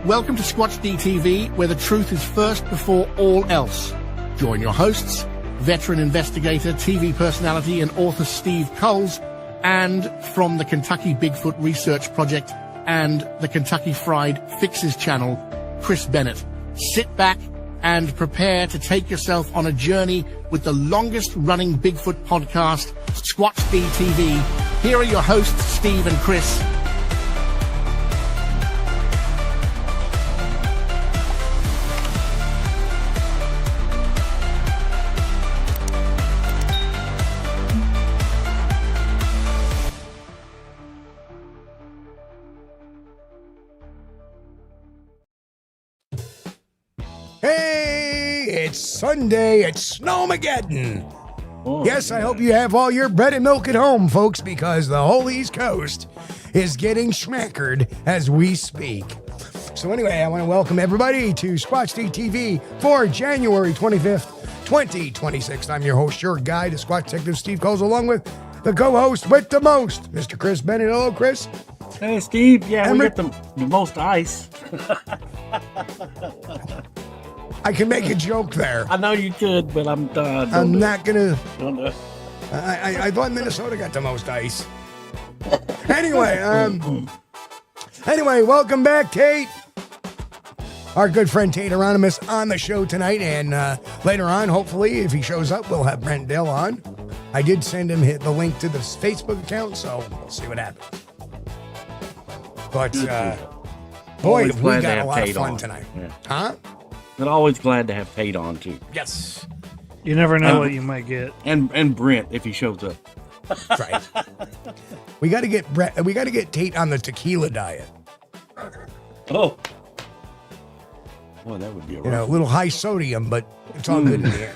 Welcome to Squatch-D TV, where the truth is first before all else. Join your hosts, veteran investigator, TV personality, and author Steve Kulls, and from the Kentucky Bigfoot Research Project and the Kentucky Fried Fixes channel, Chris Bennett. Sit back and prepare to take yourself on a journey with the longest-running Bigfoot podcast, Squatch-D TV. Here are your hosts, Steve and Chris. Hey, it's Sunday, it's Snowmageddon. Yes, I hope you have all your bread and milk at home, folks, because the whole East Coast is getting schmackered as we speak. So anyway, I want to welcome everybody to Squatch-D TV for January 25th, 2026. I'm your host, your guide, the Squatch Detective Steve Kulls, along with the co-host with the most, Mr. Chris Bennett. Hello, Chris. Hey, Steve. Yeah, we got the most ice. I can make a joke there. I know you could, but I'm done. I'm not gonna. Don't do it. I thought Minnesota got the most ice. Anyway, welcome back, Tate. Our good friend Tate Anonymous on the show tonight, and later on, hopefully, if he shows up, we'll have Brent Dell on. I did send him the link to the Facebook account, so we'll see what happens. But boy, we got a lot of fun tonight. Yeah. Huh? But always glad to have Tate on too. Yes. You never know what you might get. And Brent if he shows up. That's right. We got to get Tate on the tequila diet. Oh. Boy, that would be a little high sodium, but it's all good in the air.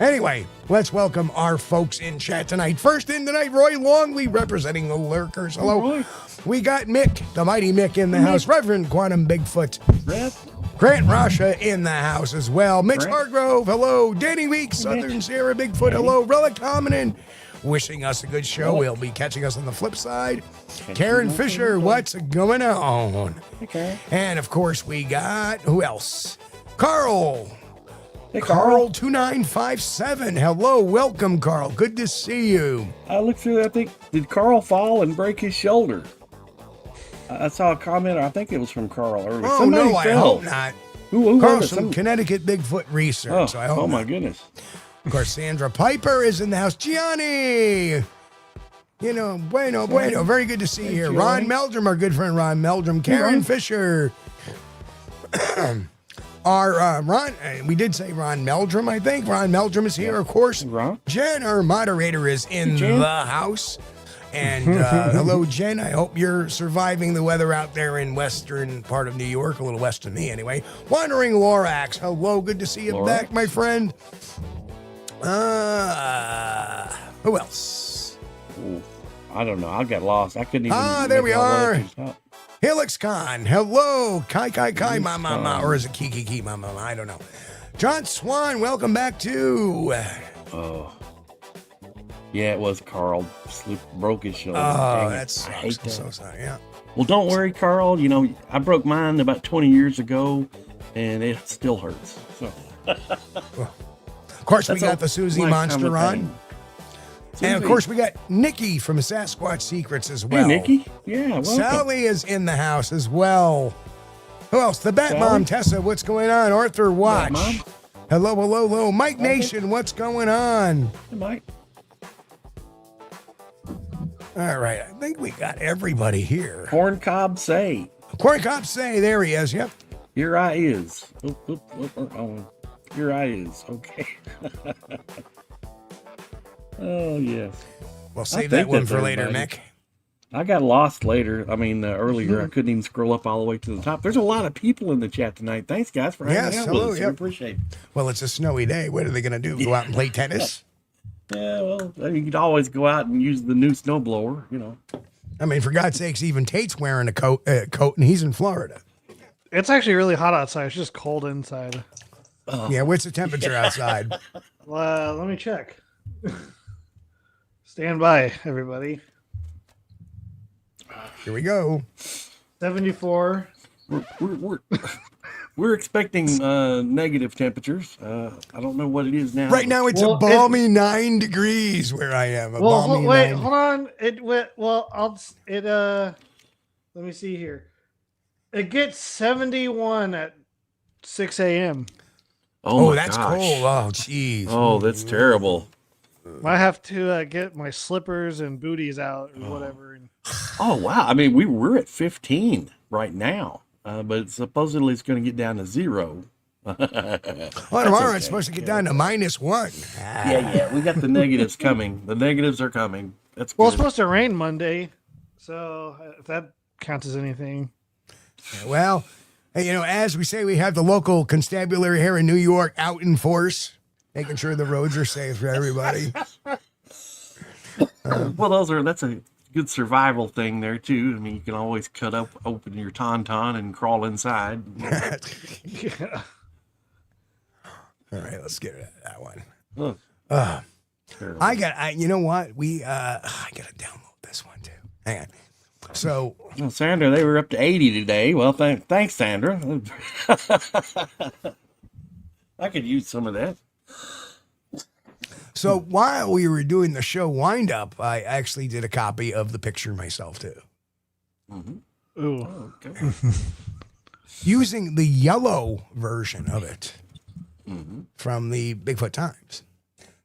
Anyway, let's welcome our folks in chat tonight. First in tonight, Roy Longley representing the Lurkers. Hello. Roy. We got Mick, the mighty Mick in the house. Reverend Quantum Bigfoot. Brent. Grant Rasha in the house as well. Mitch Grant. Hargrove, hello. Danny Weeks, Southern Mitch. Sierra Bigfoot, hello. Relic Hominin, wishing us a good show. We'll be catching us on the flip side. Karen Fisher, what's going on? Okay. And of course, we got, who else? Carl. Hey, Carl 2957. Hello, welcome, Carl. Good to see you. I looked through. I think did Carl fall and break his shoulder? I saw a comment. I think it was from Carl earlier. Oh, Somebody no, I fell. hope not. Who Carl's was it? from Connecticut Bigfoot Research. I hope Oh my not. goodness. Of course, Sandra Piper is in the house. Gianni! Bueno. Very good to see you here. Ron Meldrum, our good friend Ron Meldrum. Karen Fisher. Our Ron, we did say Ron Meldrum, I think. Ron Meldrum is here, of course. Ron? Jen, our moderator, is in the house. And hello, Jen. I hope you're surviving the weather out there in western part of New York, a little west of me anyway. Wandering Lorax, hello. Good to see you back, my friend. Who else? Ooh, I don't know. I got lost. I couldn't even. There we make all are. the letters out. Helix Khan, hello. Kai, ma, or is it Kiki, ma, I don't know. John Swan, welcome back to. Oh. Yeah, it was Carl. Broke his shoulder. Oh, Dang it. that's I hate that. so sorry. Yeah. Well, don't worry, Carl. I broke mine about 20 years ago, and it still hurts. So. Of course, we got the Susie Monster on. And of course, we got Nikki from Sasquatch Secrets as well. Hey, Nikki. Yeah, welcome. Sally is in the house as well. Who else? The Bat Mom, Tessa, what's going on? Arthur Watch. Mom. Hello. Mike Nation, what's going on? Hey, Mike. All right, I think we got everybody here. Corn Cob say. Corey Cop say, there he is, yep. Here I is. Here I is. Okay. Oh, yes. We'll save that one for later, Mick. I got lost later. Earlier. I couldn't even scroll up all the way to the top. There's a lot of people in the chat tonight. Thanks, guys, for hanging out with us. Yep. I appreciate it. Well, it's a snowy day. What are they going to do? Go out and play tennis? Yeah, well, you could always go out and use the new snowblower, I mean, for God's sakes, even Tate's wearing a coat, and he's in Florida. It's actually really hot outside. It's just cold inside. Yeah, what's the temperature outside? Let me check. Stand by, everybody. Here we go. 74. We're expecting negative temperatures. I don't know what it is now. Right now, it's a balmy 9 degrees where I am. Wait, hold on. It went. Well, let me see here. It gets 71 at 6 a.m. Oh, that's gosh. cold. Oh, jeez. Oh, that's terrible. I have to get my slippers and booties out or whatever. Oh, wow. I mean, we're at 15 right now, but supposedly it's going to get down to 0. Well, tomorrow it's supposed to get down to -1. Yeah. We got the negatives coming. The negatives are coming. That's good. Well, it's supposed to rain Monday, so if that counts as anything. Well, as we say, we have the local constabulary here in New York out in force, making sure the roads are safe for everybody. Well, that's a good survival thing there too. I mean, you can always open your tauntaun and crawl inside. Yeah. All right, let's get at that one. Terrible. You know what? I gotta download this one too. Hang on. So, well, Sandra, they were up to 80 today. Well, thanks, Sandra. I could use some of that. So while we were doing the show wind up, I actually did a copy of the picture myself too. Mm-hmm. Ooh. Oh, okay. Using the yellow version of it from the Bigfoot Times.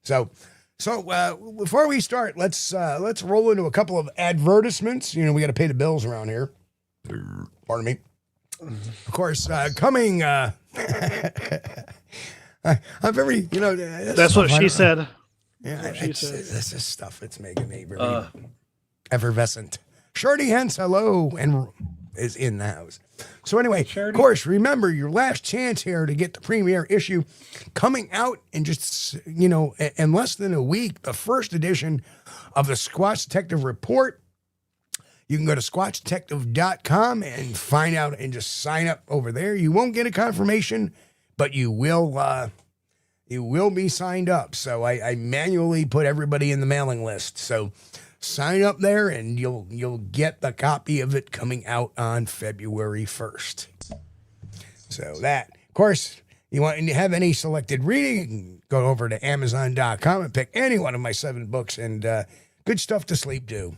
So before we start, let's roll into a couple of advertisements. We got to pay the bills around here. Pardon me. Of course, coming. I'm very, That's what she said. Yeah, she said. This is stuff. It's making me really effervescent. Shorty Hens, hello, and is in the house. So anyway, of course, remember your last chance here to get the premiere issue coming out in just, in less than a week, the first edition of the Squatch Detective Report. You can go to Squatchdetective.com and find out and just sign up over there. You won't get a confirmation, but you will be signed up. So I manually put everybody in the mailing list. So sign up there and you'll get the copy of it coming out on February 1st. So that, of course, you want to have any selected reading, you can go over to Amazon.com and pick any one of my 7 books and good stuff to sleep to.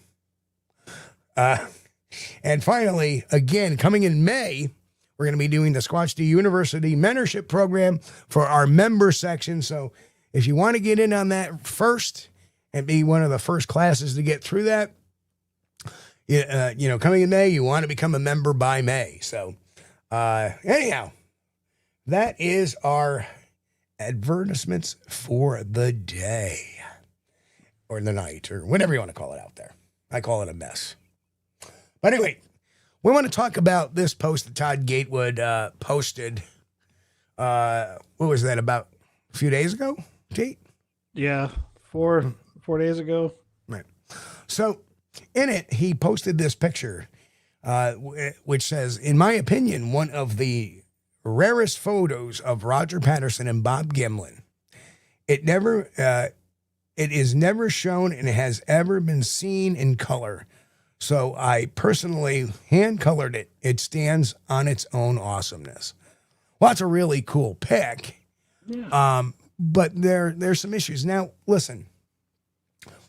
And finally, again, coming in May, we're going to be doing the Squatch-D University Mentorship Program for our member section. So if you want to get in on that first and be one of the first classes to get through that, coming in May, you want to become a member by May. So anyhow, that is our advertisements for the day or the night or whatever you want to call it out there. I call it a mess. But anyway, we want to talk about this post that Todd Gatewood posted. What was that, about a few days ago, Tate? Yeah, 4 days ago. Right. So in it, he posted this picture, which says, in my opinion, one of the rarest photos of Roger Patterson and Bob Gimlin. It is never shown and it has ever been seen in color. So I personally hand-colored it. It stands on its own awesomeness. Well, that's a really cool pic. Yeah. But there's some issues. Now, listen,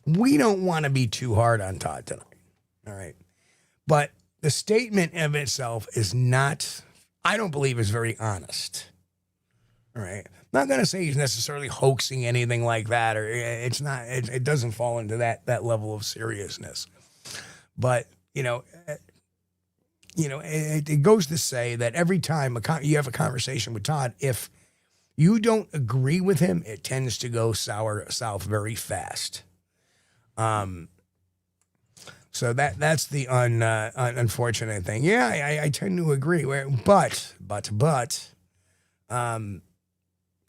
we don't want to be too hard on Todd tonight. All right. But the statement of itself is not, I don't believe is very honest. All right. I'm not going to say he's necessarily hoaxing anything like that, or it's not, it doesn't fall into that level of seriousness. But, it goes to say that every time you have a conversation with Todd, if you don't agree with him, it tends to go south very fast. So that's the unfortunate thing. Yeah, I tend to agree. But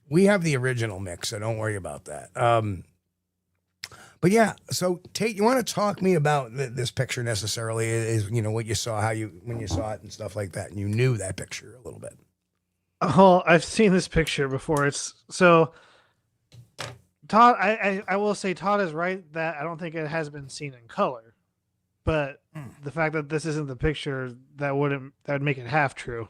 we have the original mix, so don't worry about that. But yeah, so Tate, you want to talk me about this picture necessarily? Is what you saw, when you saw it and stuff like that, and you knew that picture a little bit. Oh, I've seen this picture before. It's so Todd. I will say Todd is right that I don't think it has been seen in color, but the fact that this isn't the picture, that would make it half true.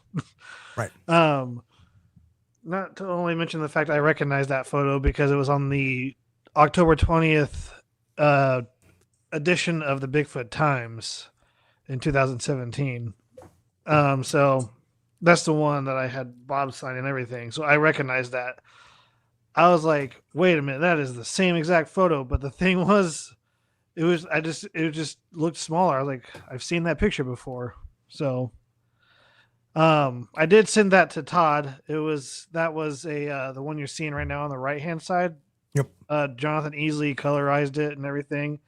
Right. Not to only mention the fact I recognize that photo because it was on the October 20th edition of the Bigfoot Times in 2017. So that's the one that I had Bob sign and everything. So I recognized that. I was like, wait a minute, that is the same exact photo. But the thing was, it just looked smaller. I was like, I've seen that picture before. So I did send that to Todd. That was the one you're seeing right now on the right hand side. Yep. Jonathan easily colorized it and everything.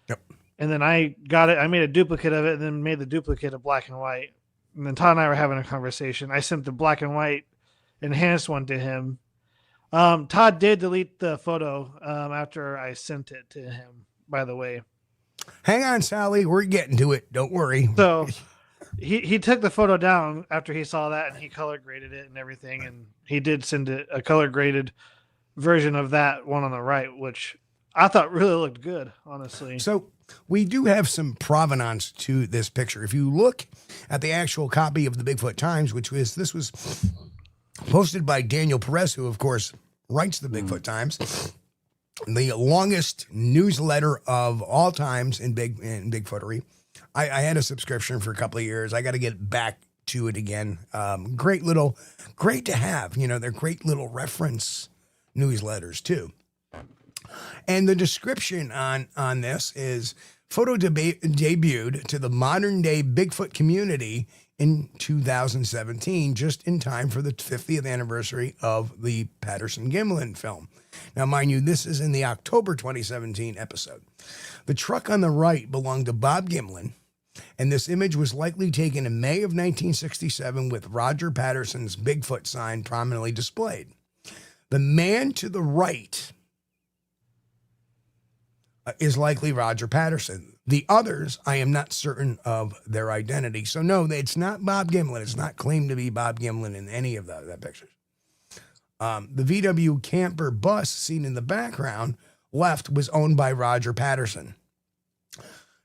Yep. And then I got it. I made a duplicate of it and then made the duplicate of black and white. And then Todd and I were having a conversation. I sent the black and white enhanced one to him. Todd did delete the photo after I sent it to him, by the way. Hang on, Sally. We're getting to it. Don't worry. So he took the photo down after he saw that and he color graded it and everything. And he did send it a color graded version of that one on the right, which I thought really looked good, honestly. So we do have some provenance to this picture. If you look at the actual copy of the Bigfoot Times, this was posted by Daniel Perez, who of course writes the Bigfoot Times, the longest newsletter of all times in Bigfootery. I had a subscription for a couple of years. I got to get back to it again. Great to have, they're great little reference newsletters too. And the description on this is photo debuted to the modern day Bigfoot community in 2017, just in time for the 50th anniversary of the Patterson-Gimlin film. Now, mind you, this is in the October 2017 episode. The truck on the right belonged to Bob Gimlin, and this image was likely taken in May of 1967 with Roger Patterson's Bigfoot sign prominently displayed. The man to the right is likely Roger Patterson. The others, I am not certain of their identity. So no, it's not Bob Gimlin. It's not claimed to be Bob Gimlin in any of that pictures. The VW camper bus seen in the background left was owned by Roger Patterson,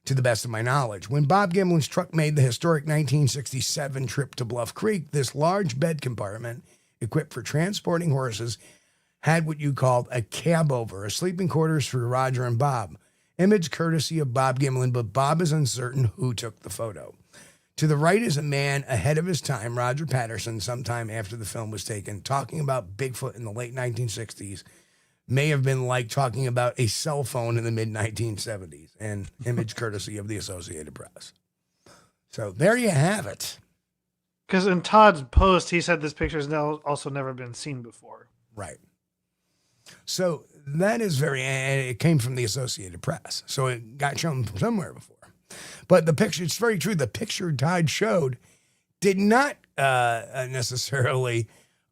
to the best of my knowledge. When Bob Gimlin's truck made the historic 1967 trip to Bluff Creek, this large bed compartment equipped for transporting horses had what you called a cab over, a sleeping quarters for Roger and Bob. Image courtesy of Bob Gimlin, but Bob is uncertain who took the photo. To the right is a man ahead of his time, Roger Patterson, sometime after the film was taken, talking about Bigfoot in the late 1960s. May have been like talking about a cell phone in the mid-1970s, and image courtesy of the Associated Press. So there you have it. Because in Todd's post, he said this picture has also never been seen before. Right. So that is it came from the Associated Press. So it got shown from somewhere before. But the picture, it's very true. The picture Todd showed did not necessarily,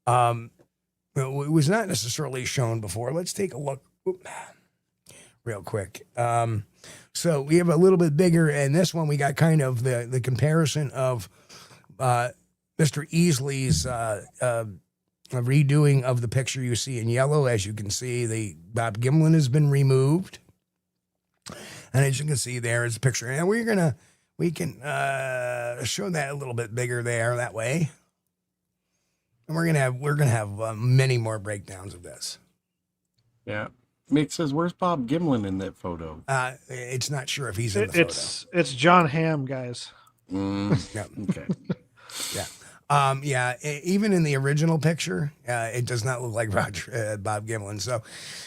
it was not necessarily shown before. Let's take a look real quick. So we have a little bit bigger, and this one we got kind of the comparison of Mr. Easley's a redoing of the picture you see in yellow. As you can see, the Bob Gimlin has been removed. And as you can see, there is a picture. And we can show that a little bit bigger there that way. And we're gonna have many more breakdowns of this. Yeah. Mick says, "Where's Bob Gimlin in that photo?" It's not sure if he's in the photo. It's John Hamm, guys. Yeah. Okay. Yeah. Even in the original picture, it does not look like Bob Gimlin. So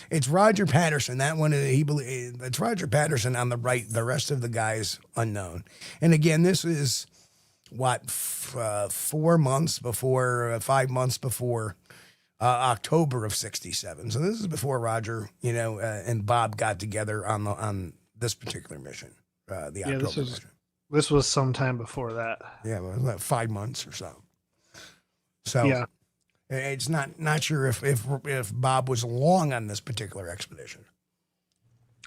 it's Roger Patterson. That one, it's Roger Patterson on the right. The rest of the guys unknown. And again, this is 5 months before October of 67. So this is before Roger, and Bob got together on this particular mission, the October mission. This was sometime before that. Yeah, well, about 5 months or so. So yeah, it's not sure if Bob was along on this particular expedition.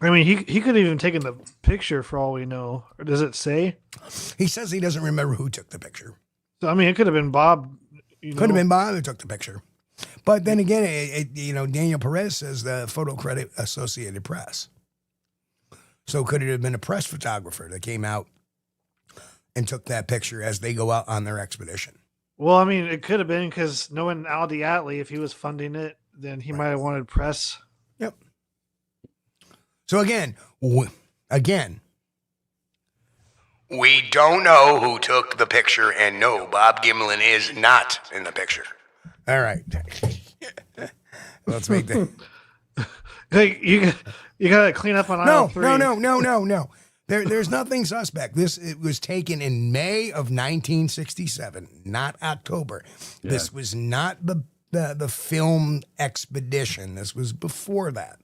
I mean, he could have even taken the picture for all we know. Or does it say? He says he doesn't remember who took the picture. So I mean, it could have been Bob. Could have been Bob who took the picture. But then again, Daniel Perez says the photo credit Associated Press. So could it have been a press photographer that came out and took that picture as they go out on their expedition. Well, I mean, it could have been because knowing Aldi Atley, if he was funding it, then he might have wanted press. Yep. So again, we don't know who took the picture, and no, Bob Gimlin is not in the picture. All right. Let's make the... Hey, you got to clean up on aisle 3. No. There's nothing suspect. It was taken in May of 1967, not October. Yeah. This was not the film expedition. This was before that.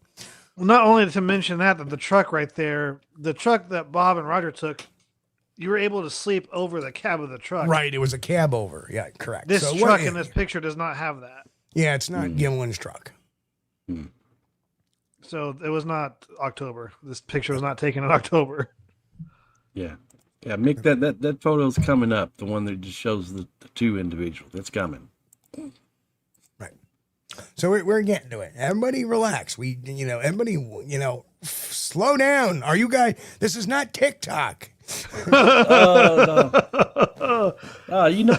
Well, not only to mention that the truck right there, the truck that Bob and Roger took, you were able to sleep over the cab of the truck. Right, it was a cab over. Yeah, correct. This truck in this picture does not have that. Yeah, it's not Gimlin's truck. So it was not October. This picture was not taken in October. Yeah. Mick, that photo's coming up. The one that just shows the two individuals. That's coming. Right. So we're getting to it. Everybody relax. Everybody, slow down. Are you guys? This is not TikTok. No.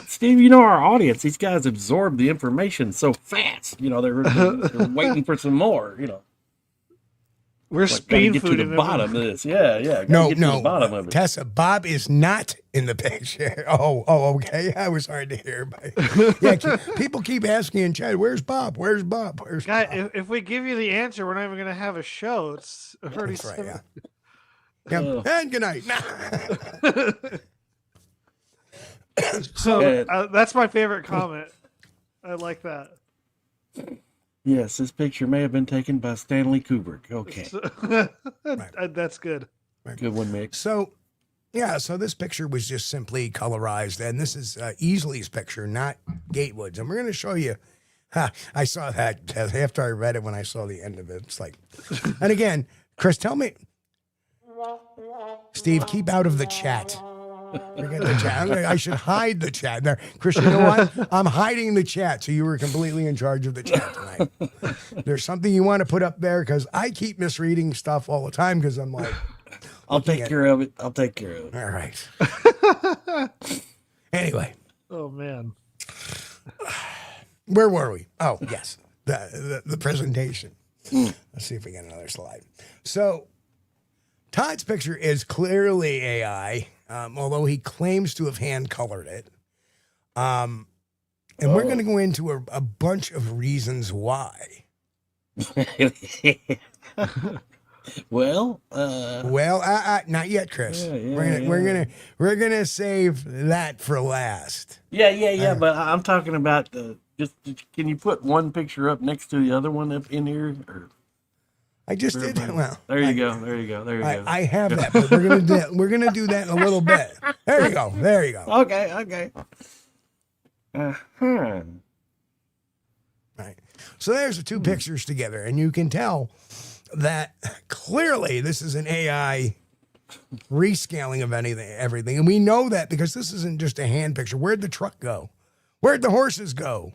Steve, our audience. These guys absorb the information so fast. They're waiting for some more. We're speed fooding to the bottom of this. Yeah. No. Bottom of it. Tessa, Bob is not in the picture. Oh, okay. I was hard to hear. But people keep asking in chat, "Where's Bob? Where's Bob? Where's Bob?" If we give you the answer, we're not even going to have a show. It's already right, yeah. And good night. So that's my favorite comment. I like that. Yes, this picture may have been taken by Stanley Kubrick. Okay. That's good. Right. Good one, Mick. So this picture was just simply colorized, and this is Easley's picture, not Gatewood's. And we're going to show you. I saw that after I read it when I saw the end of it. It's like, and again, Chris, tell me. Steve, keep out of the chat. Forget the chat. I should hide the chat. There, Chris, you know what? I'm hiding the chat, so you were completely in charge of the chat tonight. There's something you want to put up there because I keep misreading stuff all the time because I'm like, I'll take care of it. All right. Anyway. Oh man. Where were we? Oh yes, the presentation. Let's see if we get another slide. So Todd's picture is clearly AI. Although he claims to have hand-colored it. And we're going to go into a bunch of reasons why. Well, not yet, Chris. We're gonna save that for last. Yeah. But I'm talking about just can you put one picture up next to the other one up in here? Or? I just did. Well, there you go. I have that, but we're gonna do that in a little bit. There you go. Okay. Right. So there's the two pictures together, and you can tell that clearly this is an AI rescaling of everything, and we know that because this isn't just a hand picture. Where'd the truck go? Where'd the horses go?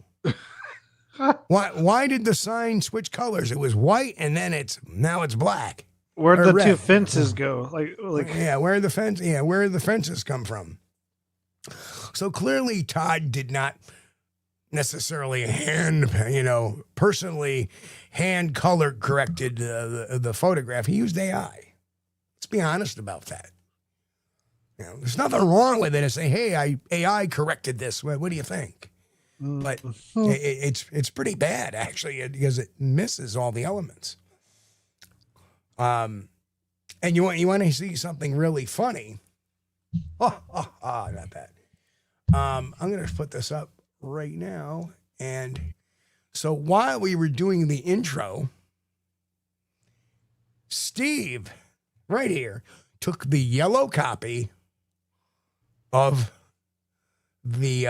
Why did the sign switch colors? It was white and then now it's black. Where'd the red. Two fences go? Like where the fences come from? So clearly Todd did not necessarily personally hand color corrected the photograph. He used AI. Let's be honest about that. There's nothing wrong with it to say, "Hey, AI corrected this. What do you think?" But it's pretty bad actually because it misses all the elements. And you want to see something really funny? Not bad. I'm going to put this up right now. And so while we were doing the intro, Steve, right here, took the yellow copy of the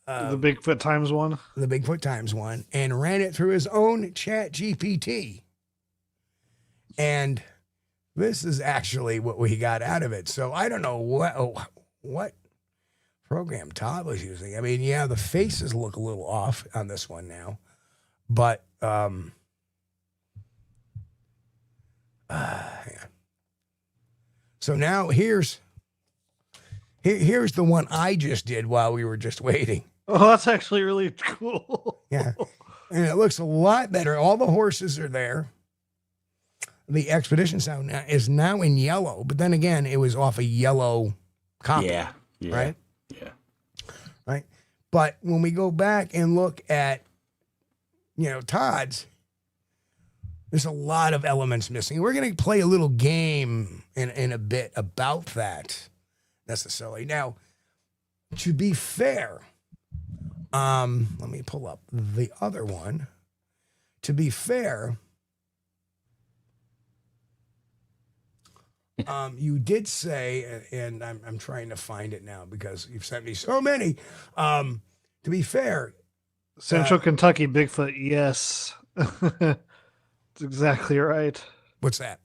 Bigfoot times one. The Bigfoot times one, and ran it through his own Chat GPT. And this is actually what we got out of it. So I don't know what program Todd was using. I mean, yeah, the faces look a little off on this one now. But yeah. So now here's Here's the one I just did while we were just waiting. Oh, that's actually really cool. Yeah. And it looks a lot better. All the horses are there. The expedition sound is now in yellow, but then again, it was off a yellow copy. Yeah. Right? Yeah. Right. But when we go back and look at, Todd's, there's a lot of elements missing. We're going to play a little game in a bit about that necessarily. Now, to be fair, let me pull up the other one. To be fair, you did say, and I'm trying to find it now because you've sent me so many. To be fair, Central Kentucky Bigfoot, yes. That's exactly right. What's that?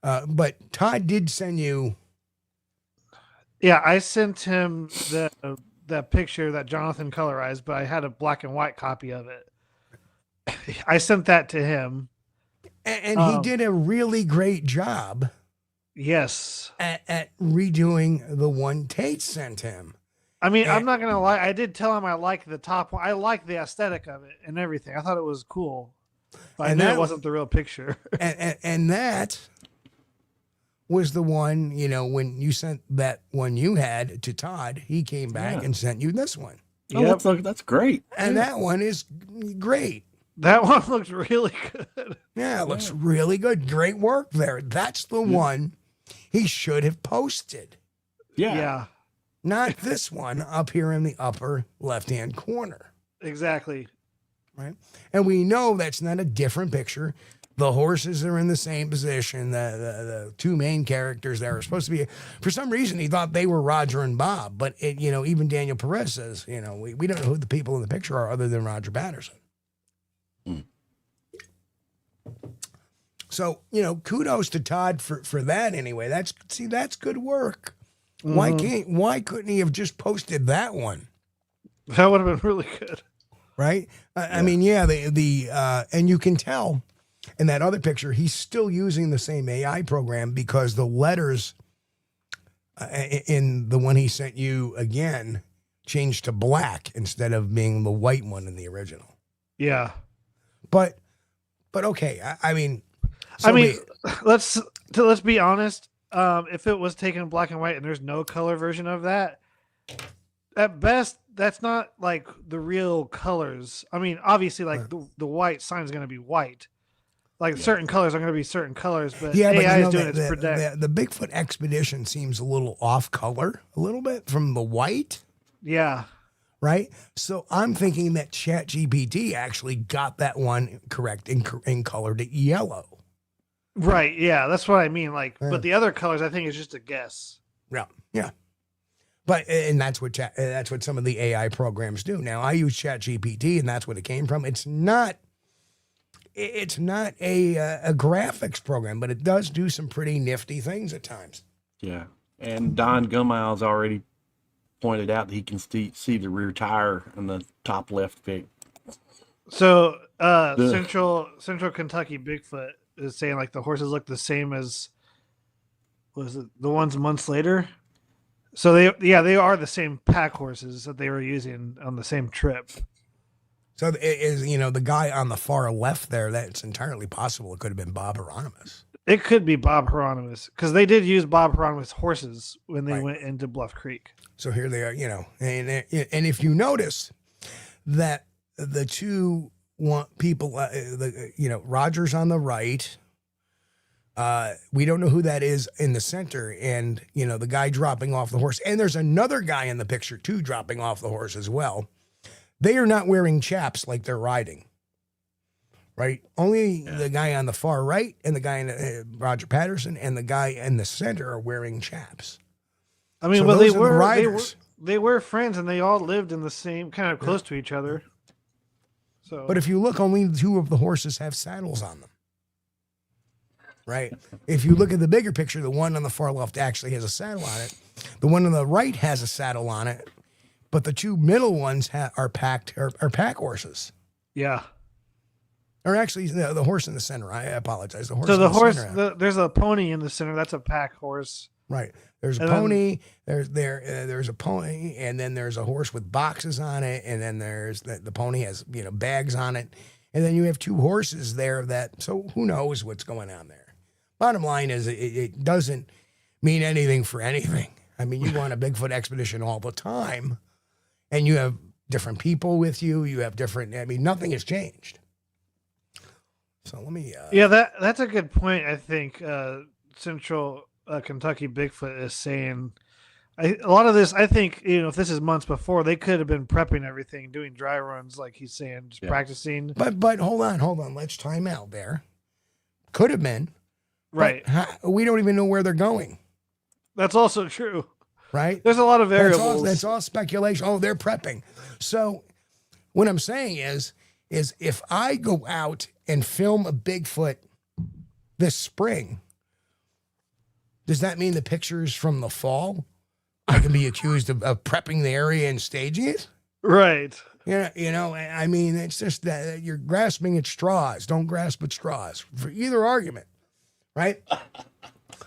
But Todd did send you. Yeah, I sent him that picture that Jonathan colorized, but I had a black and white copy of it. I sent that to him. And he did a really great job. Yes. At redoing the one Tate sent him. I mean, I'm not going to lie. I did tell him I liked the top one. I liked the aesthetic of it and everything. I thought it was cool. But I knew it wasn't the real picture. and that was the one, when you sent that one you had to Todd, he came back and sent you this one. Oh, that's great. And that one is great. That one looks really good. Yeah, it looks really good. Great work there. That's the one he should have posted. Yeah. Not this one up here in the upper left-hand corner. Exactly. Right. And we know that's not a different picture. The horses are in the same position. The two main characters there are supposed to be. For some reason, he thought they were Roger and Bob. But, even Daniel Perez says, we don't know who the people in the picture are other than Roger Patterson. So, kudos to Todd for that anyway. That's good work. Why couldn't he have just posted that one? That would have been really good. Right? I mean, and you can tell in that other picture, he's still using the same AI program because the letters in the one he sent you again changed to black instead of being the white one in the original. Yeah. But okay. I mean, let's be honest. If it was taken black and white and there's no color version of that, at best, that's not like the real colors. I mean, obviously, like the white sign is going to be white. Like certain colors are going to be certain colors, but AI is doing it to predict. The Bigfoot expedition seems a little off color, a little bit from the white. Yeah. Right. So I'm thinking that ChatGPT actually got that one correct and colored it yellow. Right. Yeah. That's what I mean. Like, but the other colors, I think, is just a guess. Yeah. Yeah. But and that's what some of the AI programs do. Now I use ChatGPT, and that's what it came from. It's not a graphics program, but it does do some pretty nifty things at times. Yeah. And Don Gumile's already pointed out that he can see the rear tire in the top left pic. So Central Kentucky Bigfoot is saying like the horses look the same as was it the ones months later. So they are the same pack horses that they were using on the same trip. So it is, the guy on the far left there, that's entirely possible. It could have been Bob Hieronymus. It could be Bob Hieronymus because they did use Bob Hieronymus horses when they went into Bluff Creek. So here they are, and if you notice that the two people, Roger's on the right. We don't know who that is in the center, and the guy dropping off the horse, and there's another guy in the picture too dropping off the horse as well. They are not wearing chaps like they're riding, right? Only the guy on the far right and the guy in Roger Patterson and the guy in the center are wearing chaps. I mean, well, they were friends, and they all lived in the same kind of close to each other. So, but if you look, only two of the horses have saddles on them. Right. If you look at the bigger picture, the one on the far left actually has a saddle on it. The one on the right has a saddle on it, but the two middle ones are pack horses. Yeah. Or actually, the horse in the center. I apologize. There's a pony in the center. That's a pack horse. Right. There's a And pony. There's a pony, and then there's a horse with boxes on it, and then there's the pony has bags on it, and then you have two horses there. So who knows what's going on there? Bottom line is it doesn't mean anything for anything. I mean, you go on a Bigfoot expedition all the time, and you have different people with you. You have different. I mean, nothing has changed. So let me. Yeah, that's a good point. I think Central Kentucky Bigfoot is saying a lot of this. I think if this is months before, they could have been prepping everything, doing dry runs, like he's saying, just practicing. But hold on. Let's time out there. Could have been. Right. We don't even know where they're going. That's also true. Right. There's a lot of variables. That's all speculation. Oh, they're prepping. So what I'm saying is if I go out and film a Bigfoot this spring, does that mean the pictures from the fall, I can be accused of prepping the area and staging it? Right. I mean, it's just that you're grasping at straws. Don't grasp at straws for either argument, right?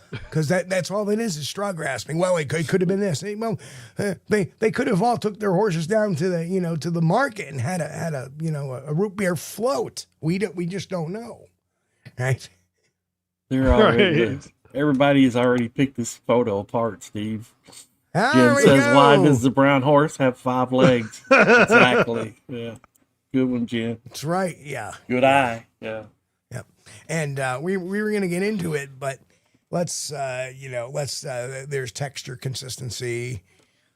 Because that's all it is straw grasping. Well, it could have been this. They could have all took their horses down to the market and had a root beer float. We just don't know, right? They're already everybody has already picked this photo apart, Steve. Jim says, "Why does the brown horse have 5 legs?" Exactly. Yeah. Good one, Jim. That's right. Yeah. Good eye. Yeah. Yep. And we were going to get into it, but let's there's texture consistency.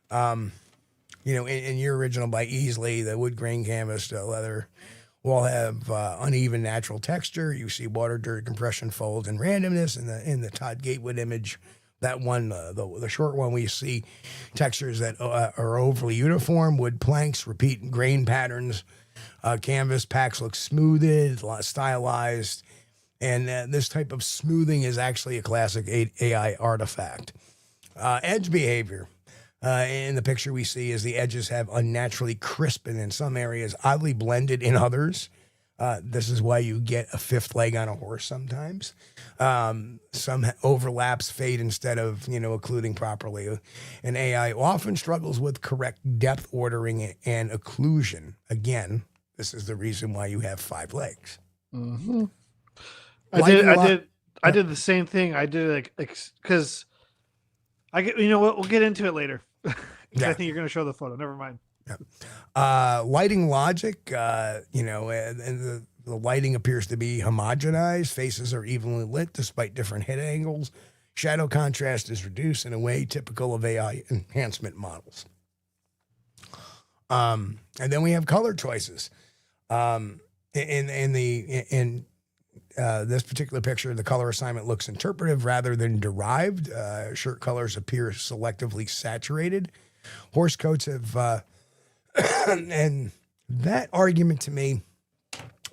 In your original by Easley, the wood grain canvas leather will have uneven natural texture. You see water, dirt, compression, folds, and randomness in the Todd Gatewood image. That one, the short one, we see textures that are overly uniform. Wood planks, repeat grain patterns. Canvas packs look smoothed, stylized. And this type of smoothing is actually a classic AI artifact. Edge behavior. In the picture we see is the edges have unnaturally crisp and in some areas oddly blended in others. This is why you get a 5th leg on a horse sometimes. Some overlaps fade instead of, occluding properly. And AI often struggles with correct depth ordering and occlusion. Again, this is the reason why you have 5 legs. Mm-hmm. I did the same thing. I did because we'll get into it later. Yeah. I think you're going to show the photo. Never mind. Yeah. Lighting logic, and the lighting appears to be homogenized. Faces are evenly lit despite different head angles. Shadow contrast is reduced in a way typical of AI enhancement models. And then we have color choices. In this particular picture, the color assignment looks interpretive rather than derived. Shirt colors appear selectively saturated. Horse coats have, and that argument to me,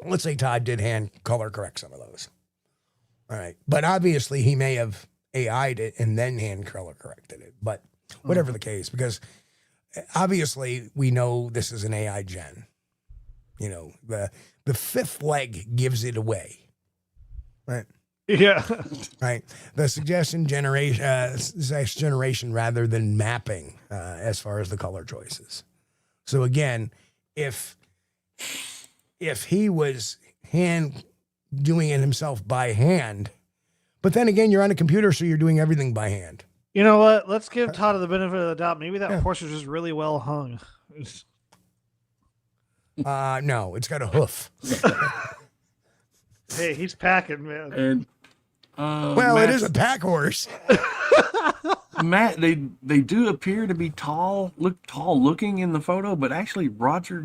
let's say Todd did hand color correct some of those. All right. But obviously he may have AI'd it and then hand color corrected it. But whatever the case, because obviously we know this is an AI gen. The 5th leg gives it away. Right. Yeah. Right. The suggestion generation rather than mapping as far as the color choices. So again, if he was hand doing it himself by hand, but then again, you're on a computer, so you're doing everything by hand. You know what? Let's give Todd the benefit of the doubt. Maybe that horse was just really well hung. No, it's got a hoof. Hey, he's packing, man. And it is a pack horse. Matt, they do appear to be tall looking in the photo, but actually Roger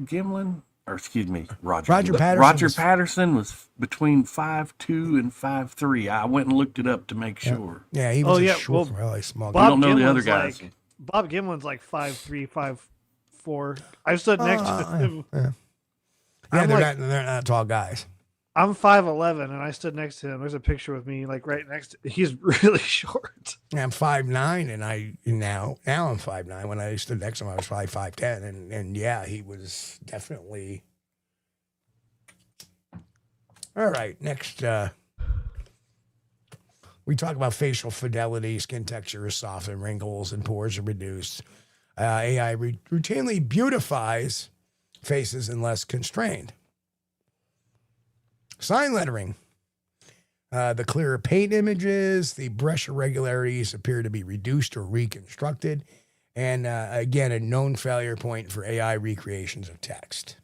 Patterson was between 5'2" and 5'3". I went and looked it up to make sure. Yeah, he was short, really small. We don't know the other guys. Bob Gimlin's like 5'3", 5'4". I stood next to him. Yeah, they're not tall guys. I'm 5'11", and I stood next to him. There's a picture with me, like right next to. He's really short. I'm 5'9", and now I'm 5'9". When I stood next to him, I was probably 5'10", and yeah, he was definitely. All right, next We talk about facial fidelity, skin texture is softened, wrinkles and pores are reduced. AI routinely beautifies faces and less constrained. Sign lettering. The clearer paint images, the brush irregularities appear to be reduced or reconstructed. And again, a known failure point for AI recreations of text.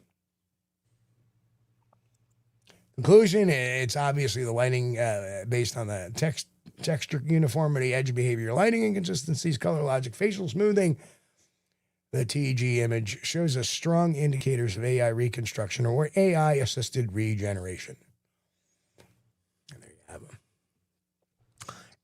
Conclusion, it's obviously the lighting based on the texture uniformity, edge behavior, lighting inconsistencies, color logic, facial smoothing. The TG image shows us strong indicators of AI reconstruction or AI-assisted regeneration. And there you have them.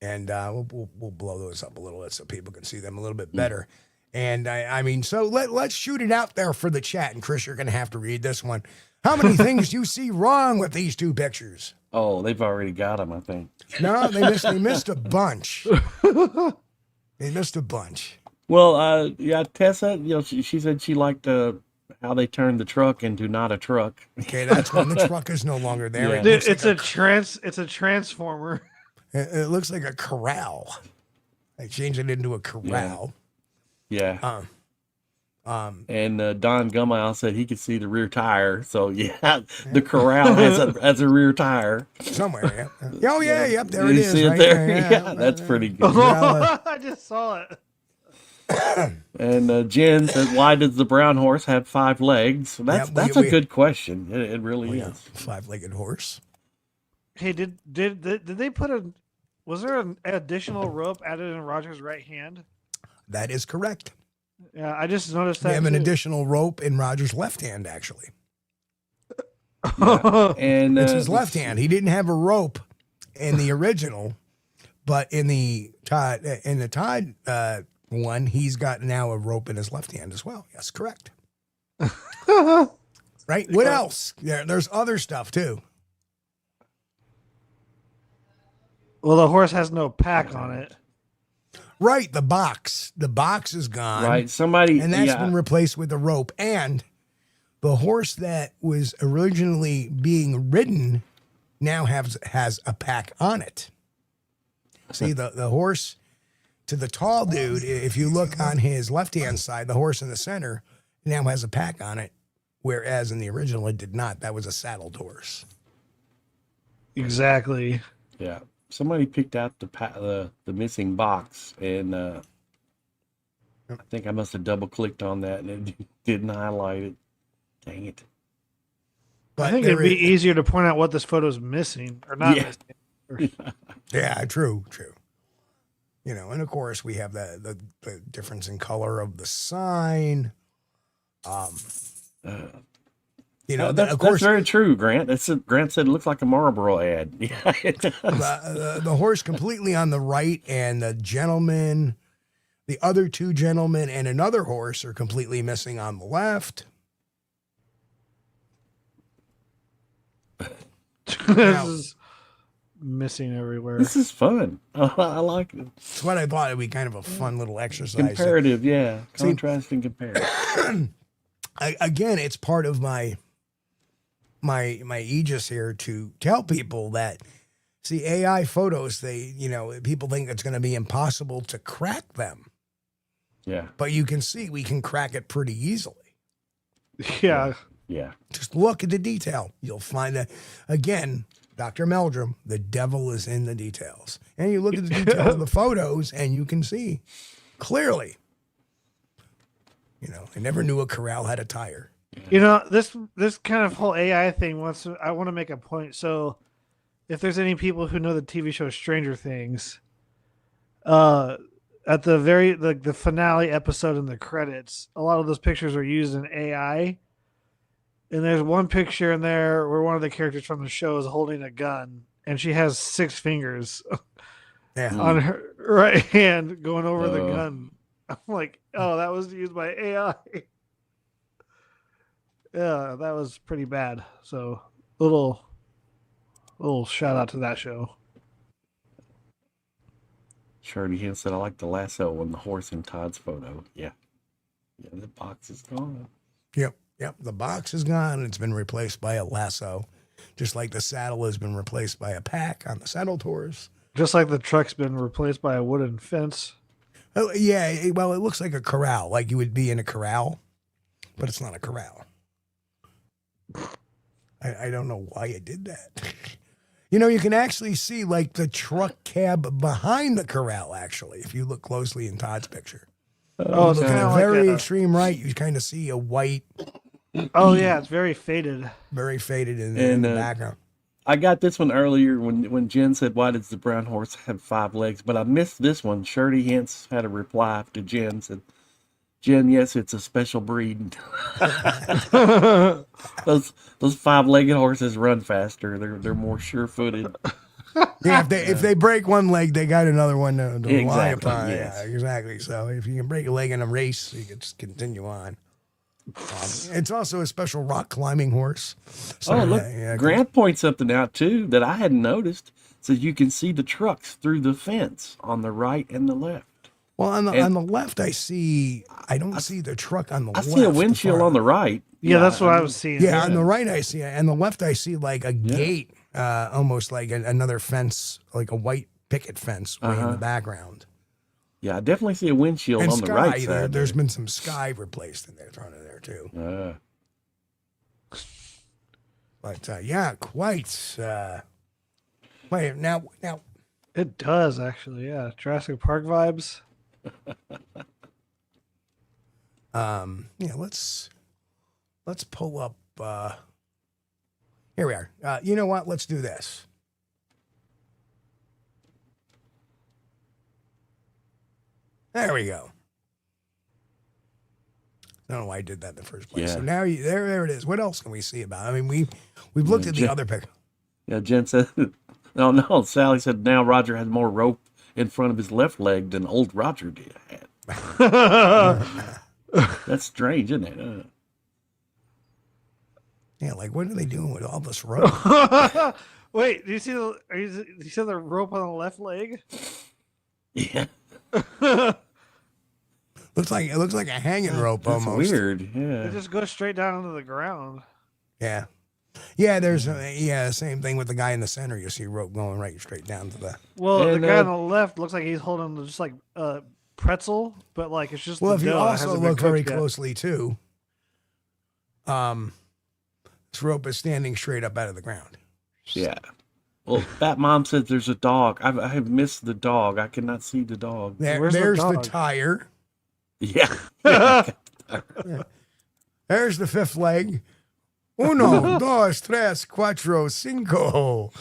And we'll blow those up a little bit so people can see them a little bit better. And I mean, so let's shoot it out there for the chat. And Chris, you're going to have to read this one. How many things do you see wrong with these two pictures? Oh, they've already got them, I think. No, they missed a bunch. They missed a bunch. Well, yeah, Tessa, she said she liked how they turned the truck into not a truck. Okay, that's when the truck is no longer there. Yeah. It's a transformer. It looks like a corral. They changed it into a corral. Yeah. And Don Gummile said he could see the rear tire. So yeah, the corral has a rear tire somewhere. Yeah. Oh yeah, yep. There you it is. See it right there? there. Yeah, that's pretty good. I just saw it. And Jen says, "Why does the brown horse have 5 legs?" That's a good question. It really is. 5-legged horse. Hey, did they put was there an additional rope added in Roger's right hand? That is correct. Yeah, I just noticed that. We have an additional rope in Roger's left hand, actually. Yeah. And it's his left hand. He didn't have a rope in the original, but in the Todd one, he's got now a rope in his left hand as well. Yes, correct. Right? What else? There's other stuff too. Well, the horse has no pack on it. Right, the box. The box is gone. Right, somebody... And that's been replaced with a rope. And the horse that was originally being ridden now has a pack on it. See, the horse to the tall dude, if you look on his left-hand side, the horse in the center now has a pack on it, whereas in the original it did not. That was a saddled horse. Exactly. Yeah. Somebody picked out the missing box, and I think I must have double-clicked on that, and it didn't highlight it. Dang it. But I think it'd be easier to point out what this photo is missing, or not missing. Yeah, true. And of course, we have the difference in color of the sign. That's very true, Grant. Grant said it looks like a Marlboro ad. Yeah, it does. The horse completely on the right, and the other 2 gentlemen, and another horse are completely missing on the left. This is missing everywhere. This is fun. I like it. That's what I thought. It'd be kind of a fun little exercise. Comparative, yeah. Contrast and compare. Again, it's part of my aegis here to tell people that, see, AI photos, people think it's going to be impossible to crack them. Yeah. But you can see we can crack it pretty easily. Yeah. Yeah. Just look at the detail. You'll find that, again, Dr. Meldrum, the devil is in the details. And you look at the details of the photos and you can see clearly. I never knew a corral had a tire. This kind of whole AI thing, I want to make a point. So if there's any people who know the TV show Stranger Things, at the finale episode in the credits, a lot of those pictures are used in AI. And there's one picture in there where one of the characters from the show is holding a gun, and she has 6 fingers on her right hand going over the gun. I'm like, oh, that was used by AI. Yeah, that was pretty bad. So little shout out to that show. Shirley Hill said, I like the lasso on the horse in Todd's photo. Yeah. Yeah, the box is gone. Yep. The box is gone. It's been replaced by a lasso, just like the saddle has been replaced by a pack on the saddled horse. Just like the truck's been replaced by a wooden fence. Oh, yeah, well, it looks like a corral, like you would be in a corral, but it's not a corral. I don't know why it did that. You know, you can actually see like the truck cab behind the corral, actually, if you look closely in Todd's picture. Oh, it's Look kind at of the like very a, extreme right, you kind of see a white, oh yeah, it's very faded. very faded in the background. I got this one earlier when Jen said, "Why does the brown horse have 5 legs?" But I missed this one. Shirley Hintz had a reply to Jen, said, "Jen, yes, it's a special breed. those 5-legged horses run faster. They're more sure-footed." Yeah, if they break one leg, they got another one to rely Exactly, upon. yes. Yeah, exactly. So if you can break a leg in a race, you can just continue on. It's also a special rock climbing horse. So, Look, Grant points something out too that I hadn't noticed. So you can see the trucks through the fence on the right and the left. Well, on the left, I don't see the truck on the I left. see a windshield on the right. Yeah, that's what I was seeing. Yeah, on the right I see it. And the left I see like a gate, almost like another fence, like a white picket fence way in the background. Yeah, I definitely see a windshield And on the right side. There's been some sky replaced in there, thrown in there too. But yeah, quite. Wait, now. It does actually. Yeah, Jurassic Park vibes. Yeah, let's pull up. Here we are. You know what? Let's do this. There we go. I don't know why I did that in the first place. Yeah. So now there it is. What else can we see about it? I mean, we've looked at the other picture. Yeah, Jen said, no, Sally said now Roger has more rope in front of his left leg than old Roger did. That's strange, isn't it? Yeah, like what are they doing with all this rope? Wait, do you see the rope on the left leg? Yeah. It looks like a hanging rope That's almost. weird. It Yeah. just goes straight down into the ground. Yeah. Yeah, there's same thing with the guy in the center. You see rope going right straight down to the. Well, And, the guy on the left looks like he's holding just like a pretzel, but like it's just. Well, the if you dough that also hasn't been look very cooked yet. closely too, this rope is standing straight up out of the ground. Yeah. Well, Bat Mom says there's a dog. I have missed the dog. I cannot see the dog. Where's the There's the dog? tire. Yeah. There's the fifth leg. Uno, dos, tres, cuatro, cinco.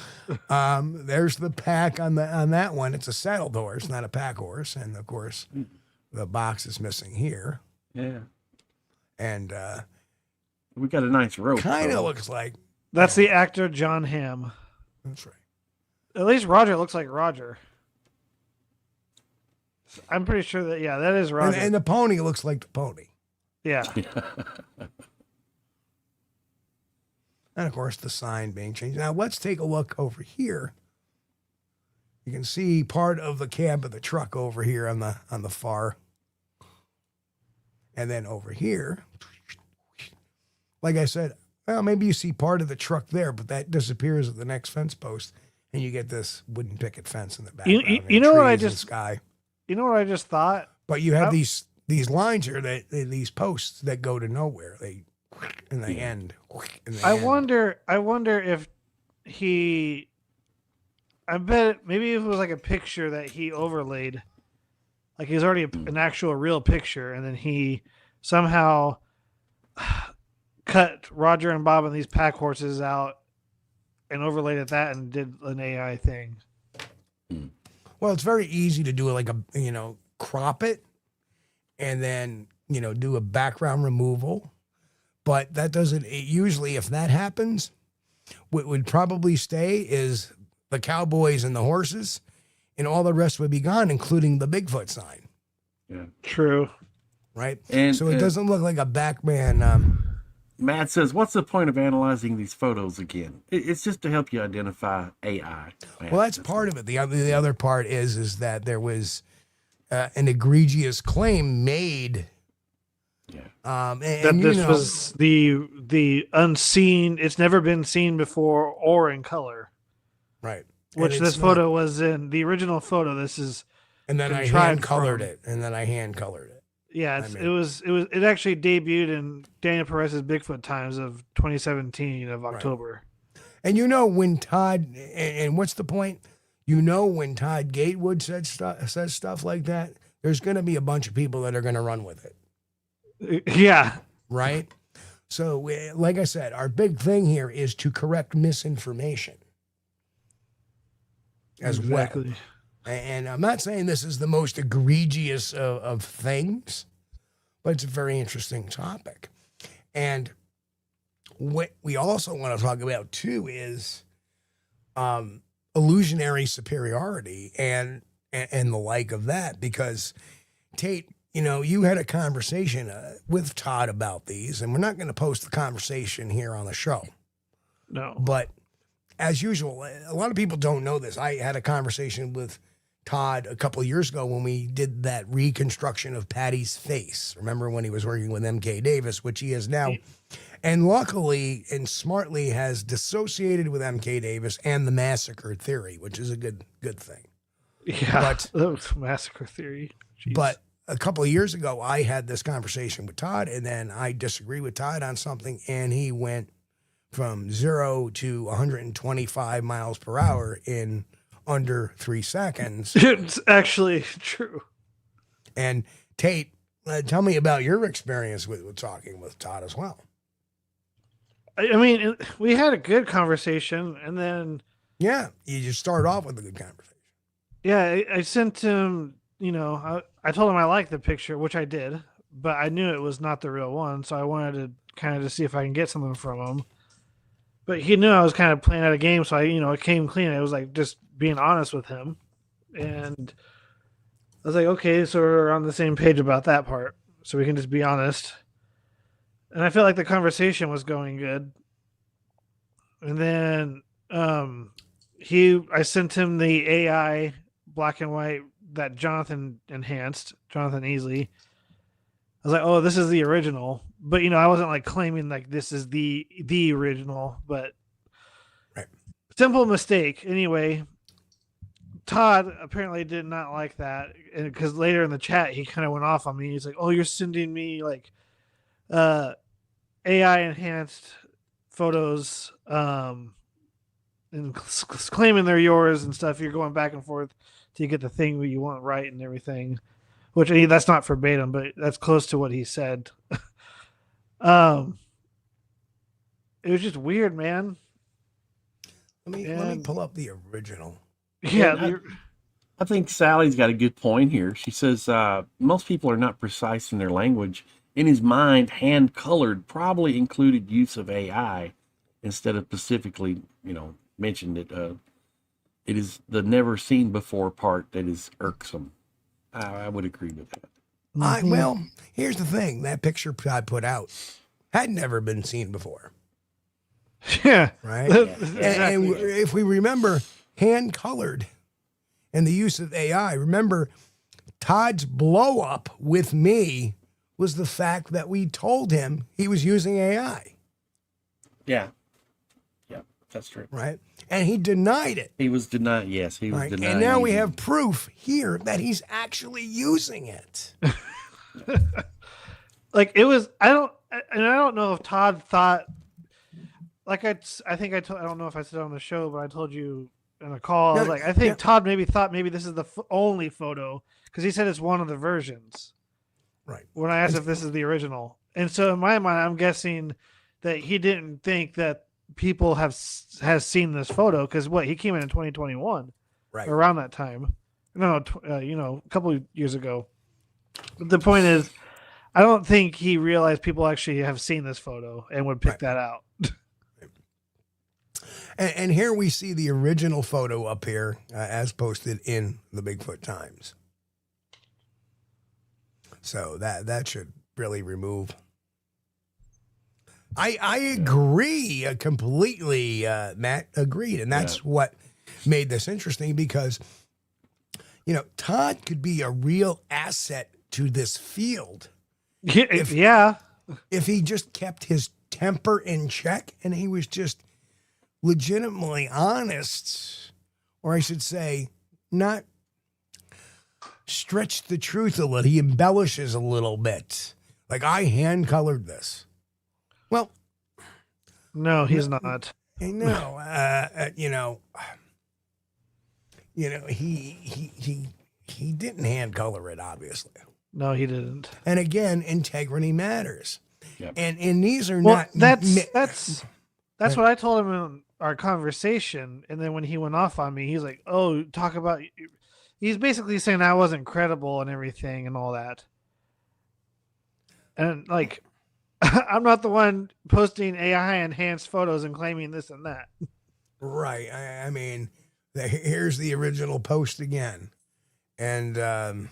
There's the pack on that one. It's a saddled horse, not a pack horse. And of course, the box is missing here. Yeah. And We got a nice rope. kind of so- looks like That's the actor John Hamm. that's right. At least Roger looks like Roger. I'm pretty sure that that is Roger. And the pony looks like the pony. yeah. And of course, the sign being changed. Now let's take a look over here. You can see part of the cab of the truck over here on the far. And then over here, like I said, well, maybe you see part of the truck there, but that disappears at the next fence post, and you get this wooden picket fence in the background. you know what I trees and just- sky. You know what I just thought? But you have these lines here these posts that go to nowhere. They and they end. And they I end. wonder if he. I bet maybe it was like a picture that he overlaid, like he's already an actual real picture, and then he somehow cut Roger and Bob and these pack horses out and overlaid at that and did an AI thing. Well, it's very easy to do like crop it and then, do a background removal. But that doesn't, usually if that happens, what would probably stay is the cowboys and the horses, and all the rest would be gone, including the Bigfoot sign. Yeah. True. Right? And So it doesn't look like a Backman. Matt says, what's the point of analyzing these photos again? It's just to help you identify AI. Well, that's part of it. The other part is that there was an egregious claim made. Yeah. And That this was the unseen. It's never been seen before or in color. right. which this photo was in the original photo. This is, and then I hand colored it, Yeah, it actually debuted in Daniel Perez's Bigfoot Times of 2017 of October. Right. And you know when Todd, and what's the point? You know when Todd Gatewood says stuff like that, there's going to be a bunch of people that are going to run with it. Yeah. Right? So, like I said, our big thing here is to correct misinformation as well. And I'm not saying this is the most egregious of things, but it's a very interesting topic. And what we also want to talk about, too, is illusionary superiority and the like of that. Because, Tate, you know, you had a conversation with Todd about these, and we're not going to post the conversation here on the show. No. But as usual, a lot of people don't know this. I had a conversation with Todd a couple of years ago when we did that reconstruction of Patty's face. Remember when he was working with M.K. Davis, which he is now, and luckily and smartly has dissociated with M.K. Davis and the massacre theory, which is a good thing. Yeah, but massacre theory. Jeez. But a couple of years ago, I had this conversation with Todd, and then I disagreed with Todd on something, and he went from 0 to 125 miles per hour in under 3 seconds. It's actually true. And Tate, tell me about your experience with talking with Todd as well. I mean, we had a good conversation, and then yeah, you just start off with a good conversation. Yeah, I sent him. You know, I told him I liked the picture, which I did, but I knew it was not the real one, so I wanted to kind of to see if I can get something from him. But he knew I was kind of playing out a game, so it came clean. It was like just being honest with him. And I was like, okay, so we're on the same page about that part. So we can just be honest. And I felt like the conversation was going good. And then I sent him the AI black and white that Jonathan enhanced, Jonathan Easley. I was like, oh, this is the original. But, I wasn't like claiming like this is the original, but right. Simple mistake. Anyway, Todd apparently did not like that. And because later in the chat, he kind of went off on me. He's like, oh, you're sending me like AI enhanced photos and claiming they're yours and stuff. You're going back and forth till you get the thing that you want right and everything. Which that's not verbatim, but that's close to what he said. It was just weird, man. Let me pull up the original. Yeah, I think Sally's got a good point here. She says most people are not precise in their language. In his mind, hand-colored probably included use of AI instead of specifically, mentioned it. It is the never seen before part that is irksome. I would agree with that. Well, here's the thing. That picture I put out had never been seen before. Yeah. Right? Exactly. And if we remember hand-colored and the use of AI, remember Todd's blow-up with me was the fact that we told him he was using AI. Yeah. Yeah, that's true. Right? And he denied it. He was denied. Yes, he was denied. And now we have proof here that he's actually using it. Like it was, I don't know if Todd thought, like I don't know if I said it on the show, but I told you in a call, I think Todd maybe thought maybe this is the only photo because he said it's one of the versions. Right. When I asked if this is the original. And so in my mind, I'm guessing that he didn't think that people has seen this photo because he came in 2021, right around that time. No, a couple of years ago. But the point is, I don't think he realized people actually have seen this photo and would pick that out. And here we see the original photo up here as posted in the Bigfoot Times. So that should really remove. I agree completely, Matt, agreed. And that's what made this interesting because, Todd could be a real asset to this field. If he just kept his temper in check and he was just legitimately honest or I should say, not stretch the truth a little. He embellishes a little bit. Like, I hand colored this. Well, no, he's not. No, he didn't hand color it, obviously. No, he didn't. And again, integrity matters. Yep. And these are Well, not. That's what I told him in our conversation. And then when he went off on me, he's like, "Oh, talk about." He's basically saying I wasn't credible and everything and all that. And like, I'm not the one posting AI enhanced photos and claiming this and that. Right. I mean, here's the original post again, and.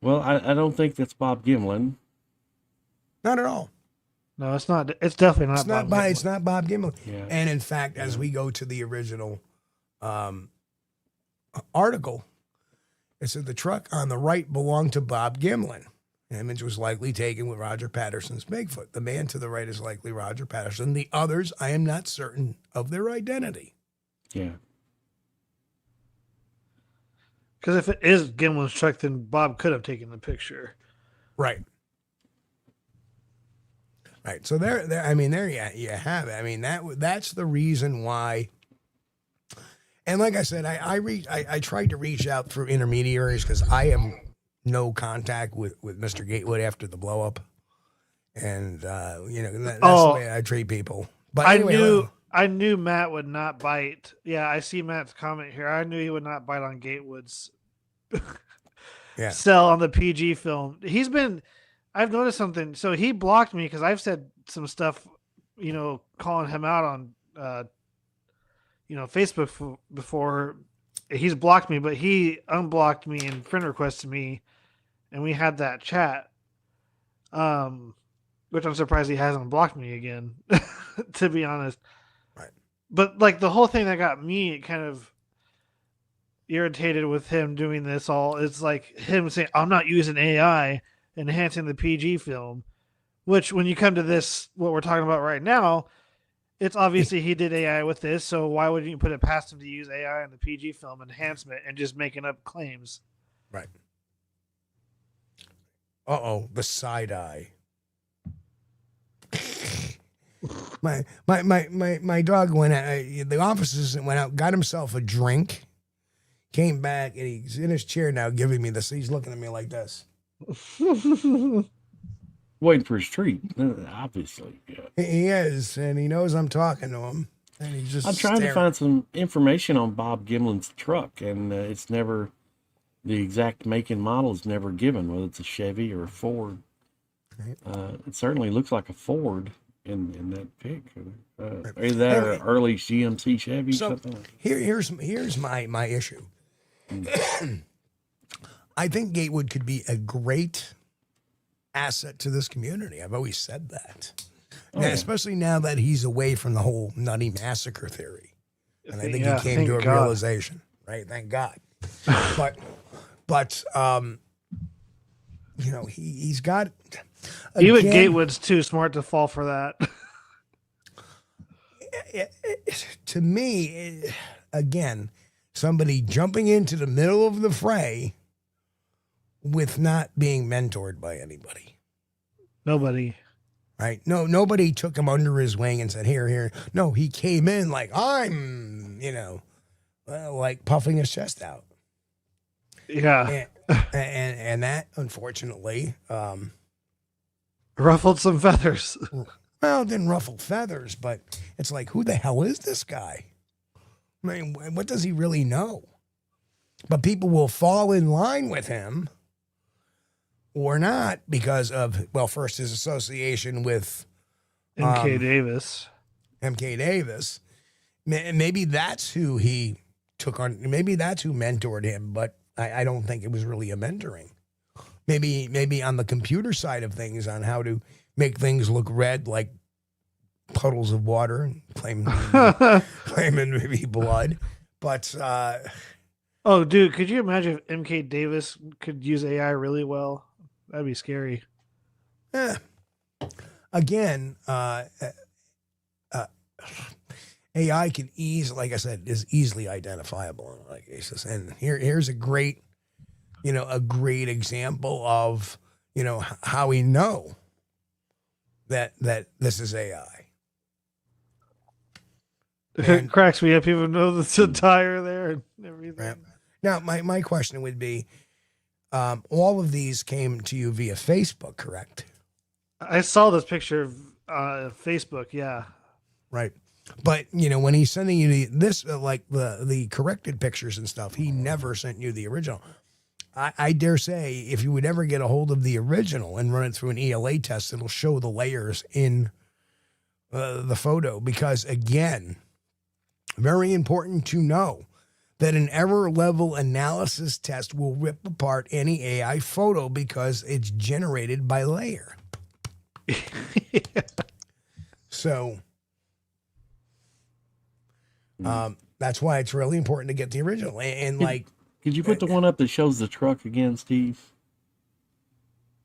Well, I don't think that's Bob Gimlin. Not at all. No, it's not. It's definitely not. It's not Bob Gimlin. Yeah. And in fact, as we go to the original article, it said the truck on the right belonged to Bob Gimlin. The image was likely taken with Roger Patterson's Bigfoot. The man to the right is likely Roger Patterson. The others, I am not certain of their identity. Yeah. Because if it is Gimlin's truck, then Bob could have taken the picture. Right. Right. So there you have it. I mean, that's the reason why. And like I said, I tried to reach out through intermediaries because I am no contact with Mr. Gatewood after the blow up. And that's the way I treat people. But anyway, I knew Matt would not bite. Yeah, I see Matt's comment here. I knew he would not bite on Gatewood's sell on the PG film. I've noticed something. So he blocked me because I've said some stuff, calling him out on, Facebook before. He's blocked me, but he unblocked me and friend requested me, and we had that chat. Which I'm surprised he hasn't blocked me again, to be honest. Right. But like the whole thing that got me kind of irritated with him doing this it's like him saying, I'm not using AI, enhancing the PG film, which when you come to this, what we're talking about right now, it's obviously he did AI with this. So why would you put it past him to use AI in the PG film enhancement and just making up claims? Right. The side eye. My dog went out, the officers went out, got himself a drink, came back, and he's in his chair now giving me this. He's looking at me like this. Waiting for his treat, obviously. Yeah. He is, and he knows I'm talking to him. And he's just I'm trying to find some information on Bob Gimlin's truck, and it's never, the exact make and model is never given, whether it's a Chevy or a Ford. Right. It certainly looks like a Ford in that pic. Either that or an early GMC Chevy. So something. Here's my issue. I think Gatewood could be a great asset to this community. I've always said that. Especially now that he's away from the whole nutty massacre theory. And I think he came to a realization, right? Thank God. But he's got, even Gatewood's too smart to fall for that. To me, again, somebody jumping into the middle of the fray with not being mentored by anybody. Nobody. Right? No, nobody took him under his wing and said, here. No, he came in like, I'm, like puffing his chest out. Yeah. And that, unfortunately, ruffled some feathers. Well, it didn't ruffle feathers, but it's like, who the hell is this guy? I mean, what does he really know? But people will fall in line with him or not because of, first his association with MK Davis. MK Davis. Maybe that's who he took on. Maybe that's who mentored him, but I don't think it was really a mentoring. Maybe on the computer side of things, on how to make things look red like puddles of water and claiming to be blood. But oh, dude, could you imagine if MK Davis could use AI really well? That'd be scary. again, AI can like I said, is easily identifiable in a lot of cases. And here's a great example of, how we know that this is AI. It cracks me up. People know that's a tire there and everything. Right. Now, my question would be, all of these came to you via Facebook, correct? I saw this picture of Facebook. Yeah. Right. But, when he's sending you the corrected pictures and stuff, he never sent you the original. I dare say if you would ever get a hold of the original and run it through an ELA test, it'll show the layers in the photo because, again, very important to know that an error level analysis test will rip apart any AI photo because it's generated by layer. Yeah. So that's why it's really important to get the original. And could you put the one up that shows the truck again, Steve?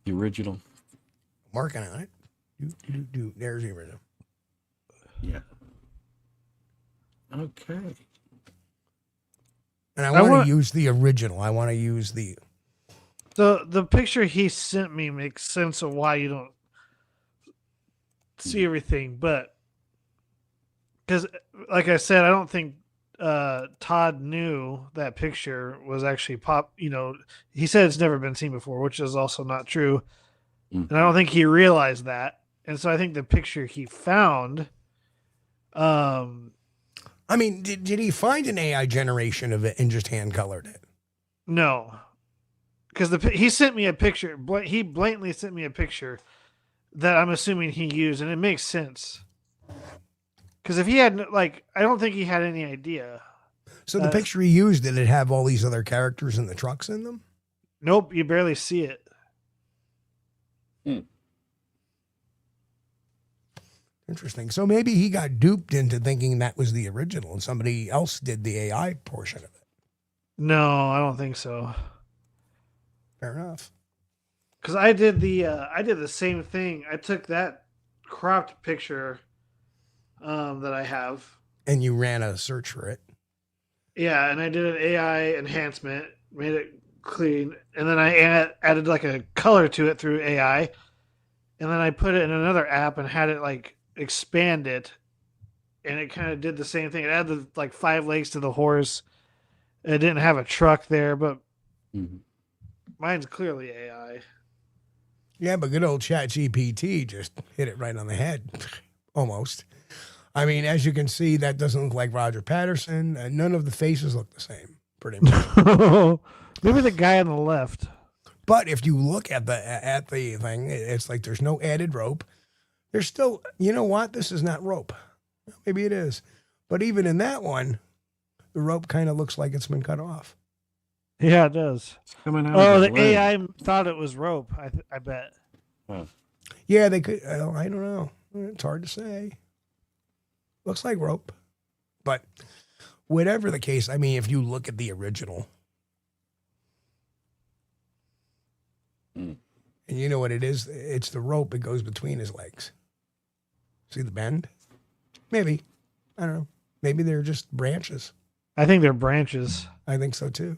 The original. Working on it. There's the original. Yeah. Okay. And I want to use the original. I want to use the picture he sent me makes sense of why you don't see everything, but because, like I said, I don't think Todd knew that picture was actually he said it's never been seen before, which is also not true. And I don't think he realized that. And so I think the picture he found, I mean, did he find an AI generation of it and just hand colored it? No, because he sent me a picture. He blatantly sent me a picture that I'm assuming he used, and it makes sense. Because if he had, I don't think he had any idea. So the picture he used, did it have all these other characters in the trucks in them? Nope, you barely see it. Interesting. So maybe he got duped into thinking that was the original and somebody else did the AI portion of it. No, I don't think so. Fair enough. Because I did the same thing. I took that cropped picture that I have. And you ran a search for it. Yeah, and I did an AI enhancement, made it clean, and then I added a color to it through AI, and then I put it in another app and had it expand it, and it kind of did the same thing. It added 5 legs to the horse. It didn't have a truck there, but mine's clearly AI. Yeah, but good old ChatGPT just hit it right on the head, almost. I mean, as you can see, that doesn't look like Roger Patterson. None of the faces look the same, pretty much. Maybe the guy on the left. But if you look at the thing, it's like there's no added rope. There's still, you know what? This is not rope. Maybe it is. But even in that one, the rope kind of looks like it's been cut off. Yeah, it does. It's coming out. Oh, the AI thought it was rope, I bet. Huh. Yeah, they could. I don't know. It's hard to say. Looks like rope. But whatever the case, I mean, if you look at the original, and you know what it is? It's the rope that goes between his legs. See the bend? Maybe. I don't know. Maybe they're just branches. I think they're branches. I think so too.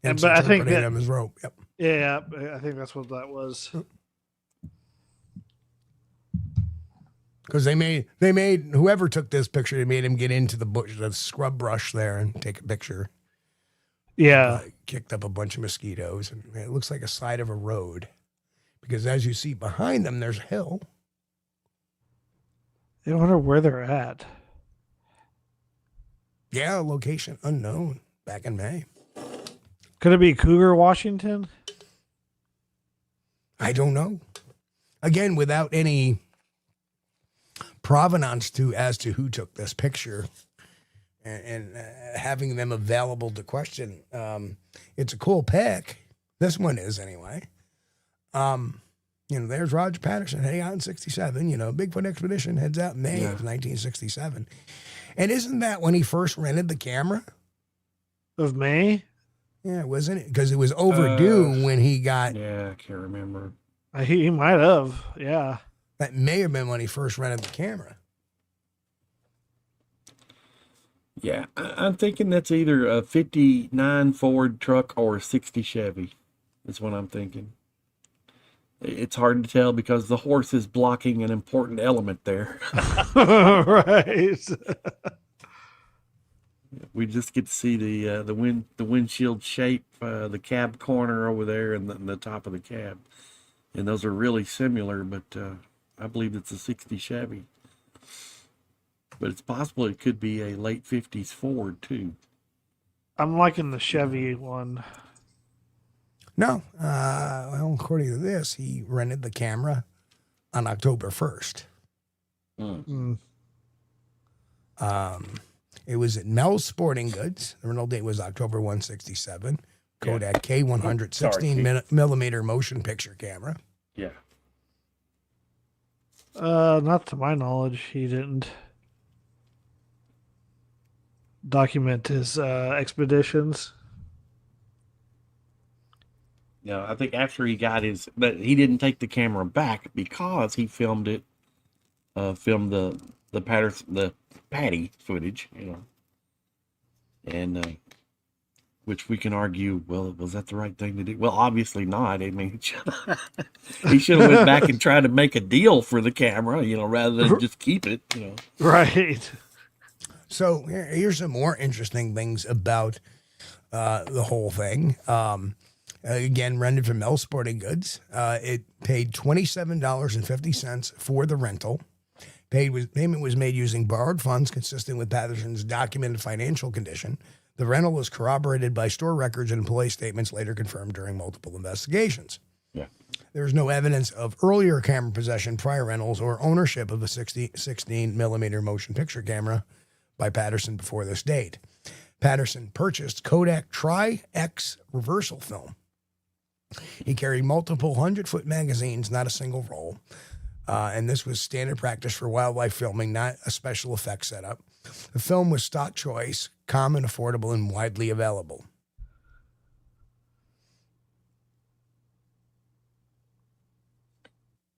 But I think that them as rope. Yep. Yeah, I think that's what that was. Because they made whoever took this picture, they made him get into the scrub brush there and take a picture. Yeah. Kicked up a bunch of mosquitoes, and it looks like a side of a road. Because as you see behind them, there's a hill. I wonder where they're at. Yeah, location unknown back in May. Could it be Cougar, Washington? I don't know. Again, without any provenance as to who took this picture and having them available to question. It's a cool pick. This one is anyway. There's Roger Patterson heading out in 67. Bigfoot expedition heads out in May of 1967. And isn't that when he first rented the camera? Of May? Yeah, wasn't it? Because it was overdue when he got... Yeah, I can't remember. He might have, yeah. That may have been when he first rented the camera. Yeah, I'm thinking that's either a 59 Ford truck or a 60 Chevy. That's what I'm thinking. It's hard to tell because the horse is blocking an important element there. Right. We just get to see the windshield shape, the cab corner over there, and the top of the cab, and those are really similar. But I believe it's a 60 Chevy. But it's possible it could be a late 50s Ford too. I'm liking the Chevy one. No, well, according to this, he rented the camera on October 1st. It was at Mel's Sporting Goods. The rental date was October 167. Kodak K100 16 millimeter motion picture camera. Yeah. Not to my knowledge, he didn't document his expeditions. No, I think after he got but he didn't take the camera back because he filmed the Patty footage, and which we can argue, well, was that the right thing to do? Well, obviously not. I mean, he should have went back and tried to make a deal for the camera, rather than just keep it, Right. So here's some more interesting things about the whole thing. Again, rented from Mel's Sporting Goods. It paid $27.50 for the rental. Payment was made using borrowed funds consistent with Patterson's documented financial condition. The rental was corroborated by store records and employee statements later confirmed during multiple investigations. Yeah. There was no evidence of earlier camera possession, prior rentals, or ownership of a 16 millimeter motion picture camera by Patterson before this date. Patterson purchased Kodak Tri-X reversal film. He carried multiple 100-foot magazines, not a single roll. And this was standard practice for wildlife filming, not a special effects setup. The film was stock choice, common, affordable, and widely available.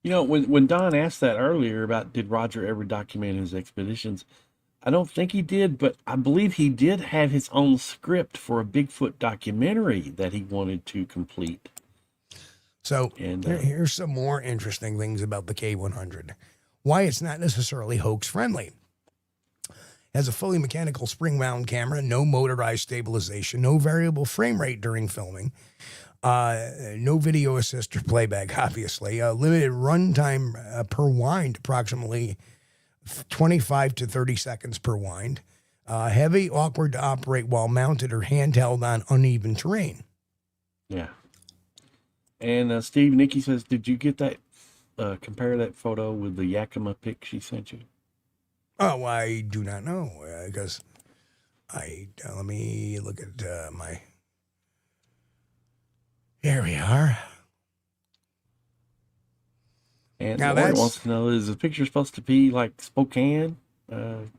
When Don asked that earlier about did Roger ever document his expeditions, I don't think he did, but I believe he did have his own script for a Bigfoot documentary that he wanted to complete. So here's some more interesting things about the K100. Why it's not necessarily hoax friendly. Has a fully mechanical spring wound camera, no motorized stabilization, no variable frame rate during filming, no video assist or playback, obviously. Limited runtime per wind, approximately 25 to 30 seconds per wind. Heavy, awkward to operate while mounted or handheld on uneven terrain. Yeah. And Steve, Nikki says, did you get that, compare that photo with the Yakima pic she sent you? Oh, I do not know, because let me look at my, here we are. And now Lori wants to know, is the picture supposed to be like Spokane? And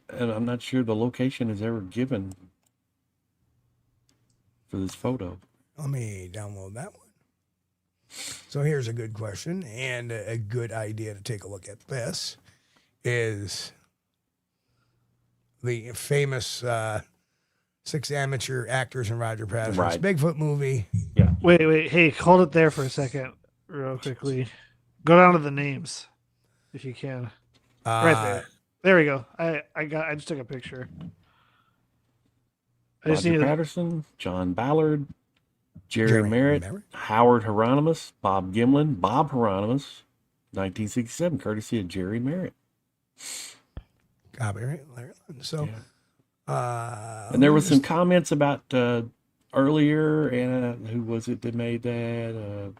I'm not sure the location is ever given for this photo. Let me download that one. So here's a good question and a good idea to take a look at. This is the famous 6 amateur actors in Roger Patterson's Bigfoot movie. Yeah. Wait. Hey, hold it there for a second, real quickly. Go down to the names, if you can. Right there. There we go. I just took a picture. Roger Patterson, John Ballard, Jerry Merritt, Howard Hieronymus, Bob Gimlin, Bob Hieronymus, 1967, courtesy of Jerry Merritt. Copyright. So, and there was some comments about earlier, and who was it that made that?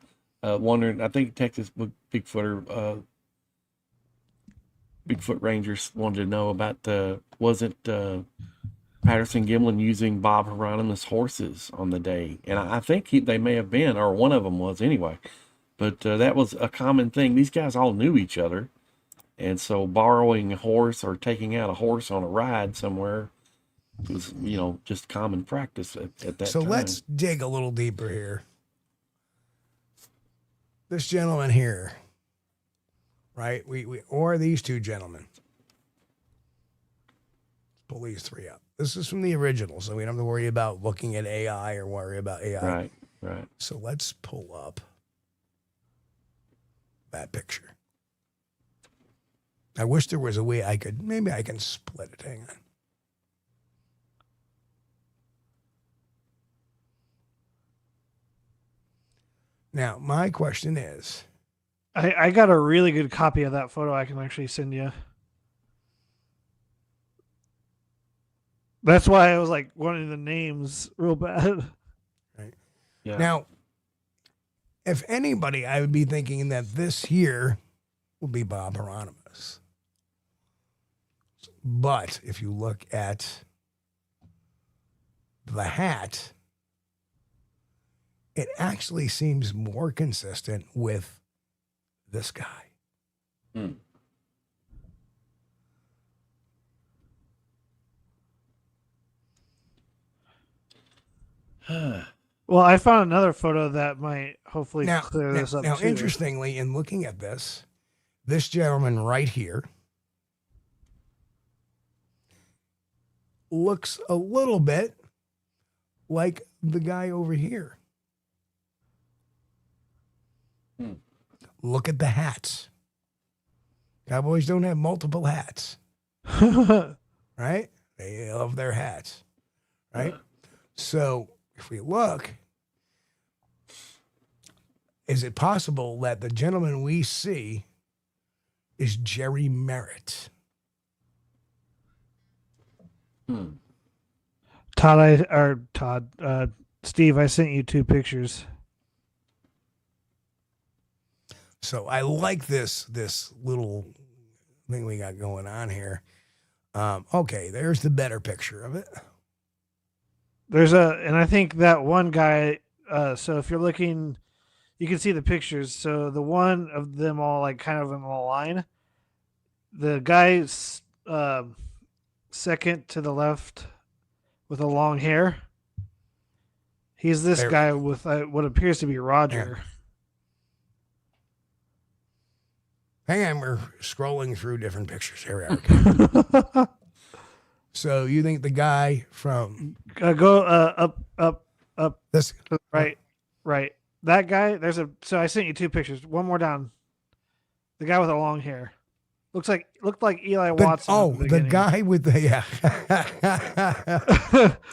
Wondering, I think Texas Bigfooter, Bigfoot Rangers wanted to know about wasn't Patterson-Gimlin using Bob Hieronymus horses on the day, and I think they may have been, or one of them was anyway. But that was a common thing. These guys all knew each other, and so borrowing a horse or taking out a horse on a ride somewhere was, just common practice at that time. So let's dig a little deeper here. This gentleman here, right? Or these two gentlemen. Pull these three up. This is from the original, so we don't have to worry about looking at AI or worry about AI. Right. So let's pull up that picture. I wish there was a way maybe I can split it. Hang on. Now, my question is. I got a really good copy of that photo I can actually send you. That's why I was like wanting the names real bad. Right. Yeah. Now, if anybody, I would be thinking that this here will be Bob Hieronymus. But if you look at the hat, it actually seems more consistent with this guy. Hmm. Well, I found another photo that might hopefully clear this up. Now, too. interestingly, in looking at this gentleman right here looks a little bit like the guy over here. Look at the hats. Cowboys don't have multiple hats. Right? They love their hats. Right? So if we look, is it possible that the gentleman we see is Jerry Merritt? Steve, I sent you 2 pictures. So I like this little thing we got going on here. Okay, there's the better picture of it. And I think that one guy, so if you're looking, you can see the pictures. So the one of them all like kind of in a line. The guy's second to the left with a long hair. He's this guy with what appears to be Roger. Yeah. Hang on, we're scrolling through different pictures here, Eric. So you think the guy from go up this right. That guy. So I sent you 2 pictures. One more down. The guy with the long hair looked like Eli Watson. The guy with the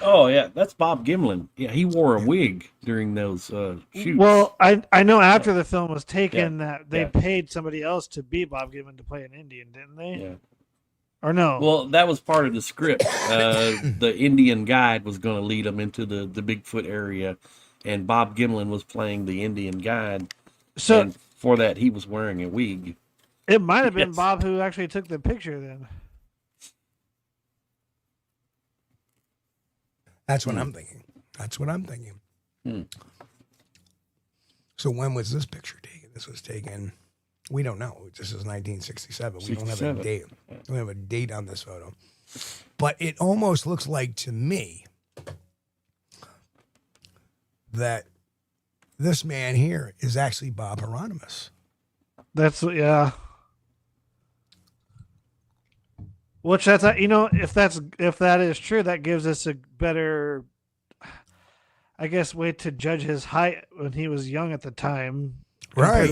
Oh yeah, that's Bob Gimlin. Yeah, he wore a wig during those shoots. Well, I know after the film was taken that they paid somebody else to be Bob Gimlin to play an Indian, didn't they? Yeah. Or no? Well, that was part of the script. The Indian guide was going to lead them into the Bigfoot area, and Bob Gimlin was playing the Indian guide. So and for that, he was wearing a wig. It might have been Bob who actually took the picture then. That's what I'm thinking. So when was this picture taken? This was taken, we don't know. This is 1967. We don't have a date. We don't have a date on this photo. But it almost looks like to me that this man here is actually Bob Hieronymus. That's, yeah. Which that's, if that is true, that gives us a better, I guess, way to judge his height when he was young at the time. Right.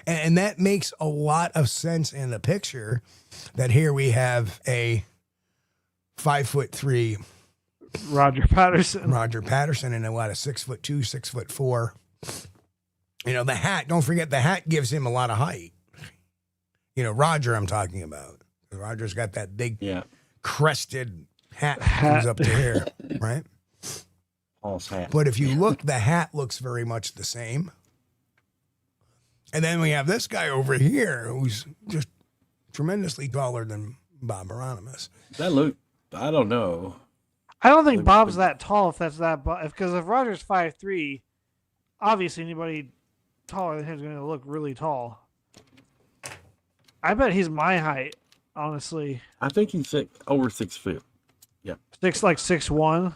And that makes a lot of sense in the picture that here we have a 5'3" Roger Patterson and a 6'2", 6'4". The hat, don't forget the hat gives him a lot of height. Roger I'm talking about. Roger's got that big crested hat that comes up to here, right? False hat. But if you look, the hat looks very much the same. And then we have this guy over here who's just tremendously taller than Bob Hieronymus. I don't know. I don't think Bob's that tall if that's that, because if Roger's 5'3", obviously anybody taller than him is going to look really tall. I bet he's my height, honestly. I think he's over 6 foot. Yeah. 6'1".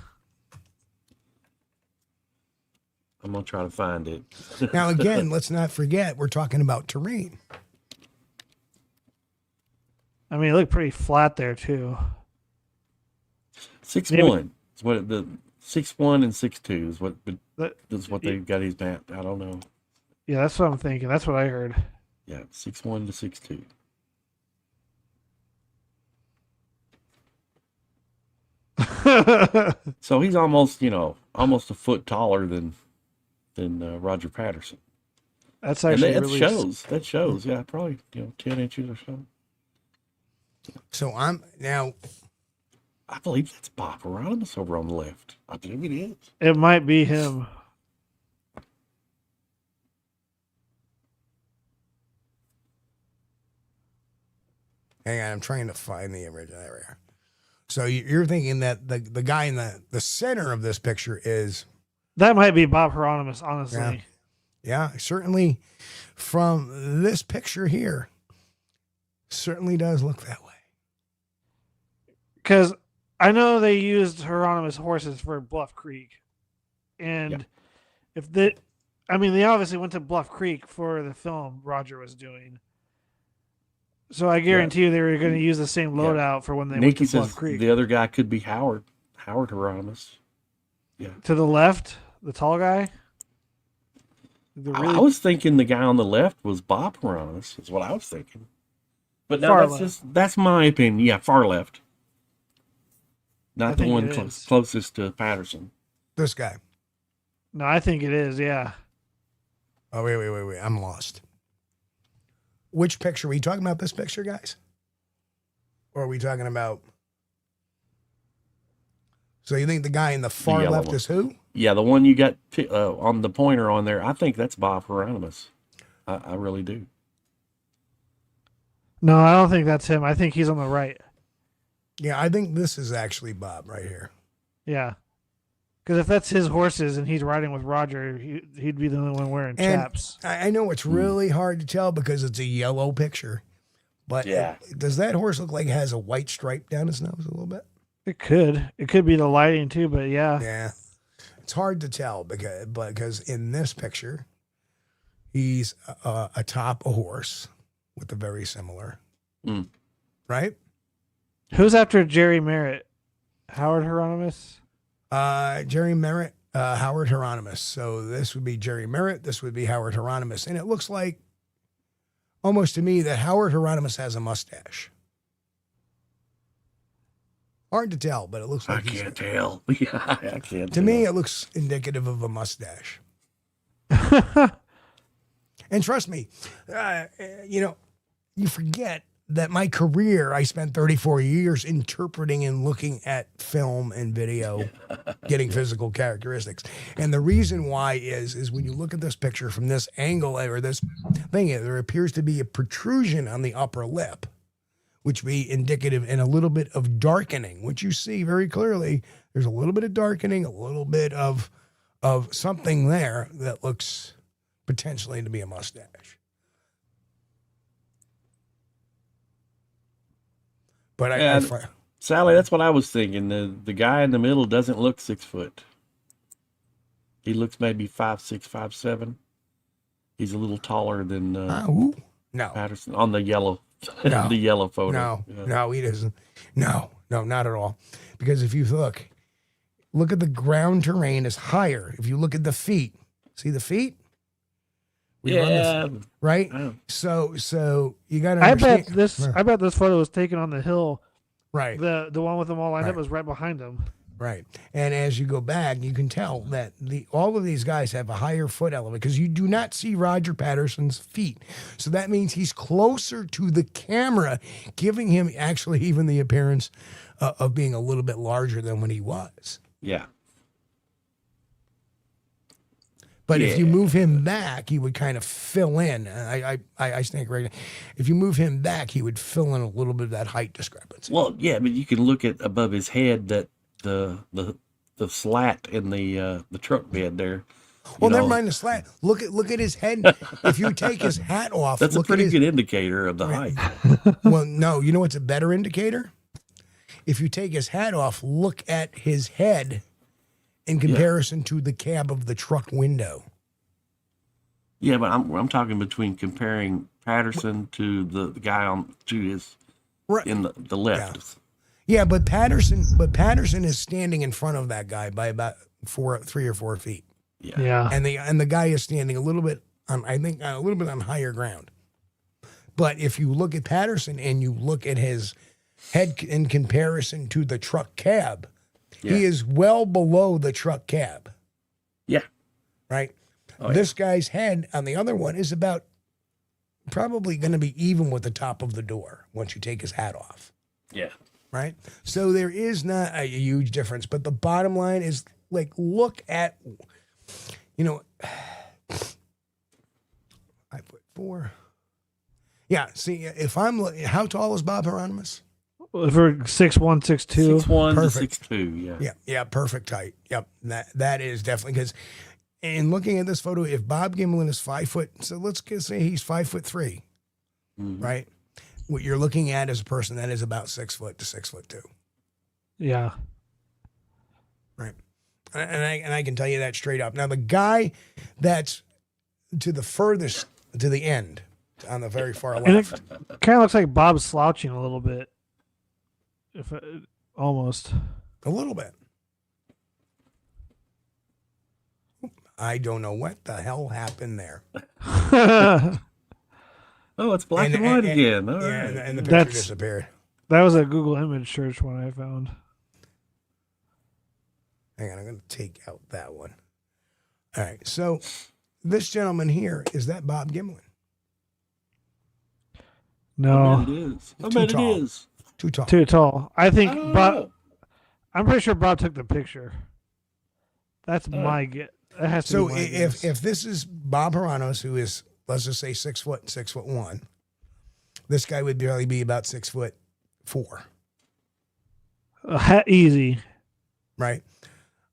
I'm going to try to find it. Now, again, let's not forget, we're talking about terrain. I mean, it looked pretty flat there too. 6'1" is what the 6'1" and 6'2" is what they got his map. I don't know. Yeah, that's what I'm thinking. That's what I heard. Yeah, 6'1" to 6'2". So he's almost a foot taller than Roger Patterson. That's actually that shows. Yeah, probably 10 inches or so. So I believe that's Bob Hieronymus over on the left. I believe it is. It might be him. Hang on, I'm trying to find the original area. So you're thinking that the guy in the center of this picture is... That might be Bob Hieronymus, honestly. Yeah, certainly from this picture here, certainly does look that way. Because I know they used Hieronymus horses for Bluff Creek. And they obviously went to Bluff Creek for the film Roger was doing. So I guarantee you they were going to use the same loadout for when they went to Bluff Creek. The other guy could be Howard Hieronymus. Yeah. To the left, the tall guy? I was thinking the guy on the left was Bob Hieronymus, is what I was thinking. But no, that's my opinion. Yeah, far left. Not the one closest to Patterson. This guy. No, I think it is, yeah. Oh, wait. I'm lost. Which picture? Are we talking about this picture, guys? Or are we talking about... So you think the guy in the far left is who? Yeah, the one you got on the pointer on there. I think that's Bob Hieronymus. I really do. No, I don't think that's him. I think he's on the right. Yeah, I think this is actually Bob right here. Yeah. Because if that's his horses and he's riding with Roger, he'd be the only one wearing chaps. I know it's really hard to tell because it's a yellow picture. But does that horse look like it has a white stripe down his nose a little bit? It could. It could be the lighting too, but yeah. Yeah. It's hard to tell because in this picture, he's atop a horse with a very similar. Right? Who's after Jerry Merritt? Howard Hieronymus? Jerry Merritt, Howard Hieronymus. So this would be Jerry Merritt. This would be Howard Hieronymus. And it looks like, almost to me, that Howard Hieronymus has a mustache. Hard to tell, but it looks like I can't tell. Yeah, I can't to me, it looks indicative of a mustache. And trust me, you forget that my career, I spent 34 years interpreting and looking at film and video, getting physical characteristics. And the reason why is when you look at this picture from this angle or this thing, there appears to be a protrusion on the upper lip, which would be indicative and a little bit of darkening, which you see very clearly. There's a little bit of darkening, a little bit of something there that looks potentially to be a mustache. But Sally, that's what I was thinking. The guy in the middle doesn't look 6 foot. He looks maybe 5'6", 5'7". He's a little taller than no Patterson on the yellow. The yellow photo. No, he doesn't. No, not at all. Because if you look at the ground terrain is higher. If you look at the feet, see the feet? Right? Oh. So you got to understand. I bet this photo was taken on the hill. Right. The one with them all lined up was right behind them. Right. And as you go back, you can tell that all of these guys have a higher foot elevation because you do not see Roger Patterson's feet. So that means he's closer to the camera, giving him actually even the appearance of being a little bit larger than when he was. Yeah. But if you move him back, he would kind of fill in. I think right now, if you move him back, he would fill in a little bit of that height discrepancy. Well, yeah, but you can look at above his head that the slat in the truck bed there. Well, never mind the slat. Look at his head. If you take his hat off, that's a pretty good indicator of the height. Well, no, you know what's a better indicator? If you take his hat off, look at his head in comparison to the cab of the truck window. Yeah, but I'm talking between comparing Patterson to the guy to Right. in the left. Yeah, but Patterson is standing in front of that guy by about 3 or 4 feet. Yeah. And the guy is standing a little bit on, I think, a little bit on higher ground. But if you look at Patterson and you look at his head in comparison to the truck cab, he is well below the truck cab. Yeah. Right? This guy's head on the other one is about probably going to be even with the top of the door once you take his hat off. Yeah. Right? So there is not a huge difference. But the bottom line is, like, look at, 5'4". Yeah, see, if I'm how tall is Bob Hieronymus? For 6'1", 6'2". 6'1" to Perfect. 6'2", Yeah, perfect height. Yep, that is definitely, because in looking at this photo, if Bob Gimlin is 5 foot, so let's just say he's 5'3", right? What you're looking at is a person that is about 6 foot to 6'2". Yeah. Right. And I can tell you that straight up. Now the guy that's to the furthest, to the end, on the very far And left. it kind of looks like Bob's slouching a little bit. Almost. A little bit. I don't know what the hell happened there. Oh, it's black and white again. All right. And the picture disappeared. That was a Google image search one I found. Hang on, I'm going to take out that one. All right, so this gentleman here, is that Bob Gimlin? No. I bet it is. I bet it is. Too tall. Too tall. I think Oh. Bob. I'm pretty sure Bob took the picture. That's my guess. That has to So be my guess. if this is Bob Hieronymus, who is, let's just say 6 foot, 6'1", this guy would barely be about 6'4", Easy. right?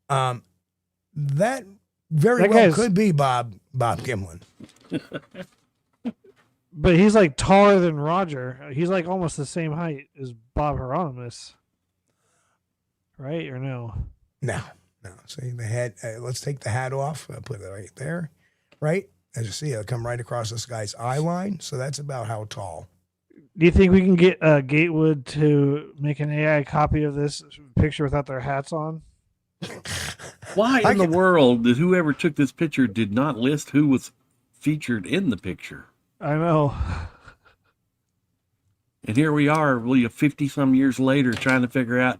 That very well could be Bob Gimlin. But he's like taller than Roger. He's like almost the same height as Bob Hieronymus. Right or no? No. See the head. Let's take the hat off. I'll put it right there. Right? As you see, it'll come right across this guy's eye line. So that's about how tall. Do you think we can get Gatewood to make an AI copy of this picture without their hats on? Why in the world did whoever took this picture did not list who was featured in the picture? I know. And here we are, 50-some years later, trying to figure out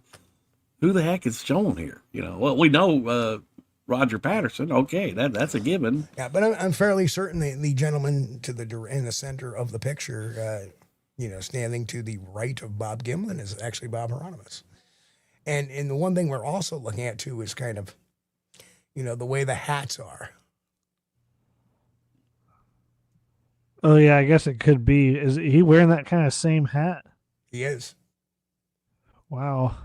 who the heck is shown here. Well, we know Roger Patterson. Okay, that's a given. Yeah, but I'm fairly certain the gentleman in the center of the picture, standing to the right of Bob Gimlin, is actually Bob Hieronymus. And the one thing we're also looking at too is kind of, the way the hats are. Oh yeah, I guess it could be. Is he wearing that kind of same hat? He is. Wow.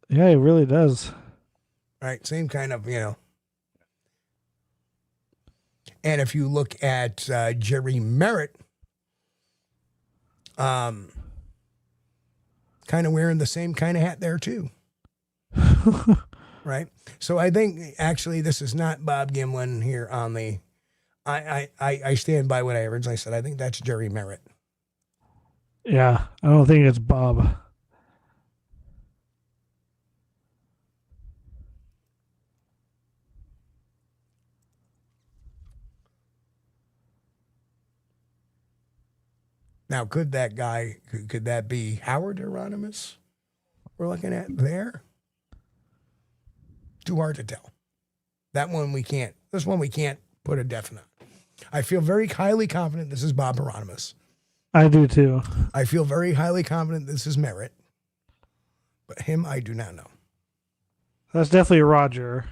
Yeah, he really does. Right, same kind of, And if you look at Jerry Merritt, kind of wearing the same kind of hat there too. Right? So I think actually this is not Bob Gimlin here on the I stand by what I originally said. I think that's Jerry Merritt. Yeah, I don't think it's Bob. Now, could that be Howard Hieronymus we're looking at there? Too hard to tell. This one we can't put a definite. I feel very highly confident this is Bob Hieronymus. I do too. I feel very highly confident this is Merritt. But him, I do not know. That's definitely Roger.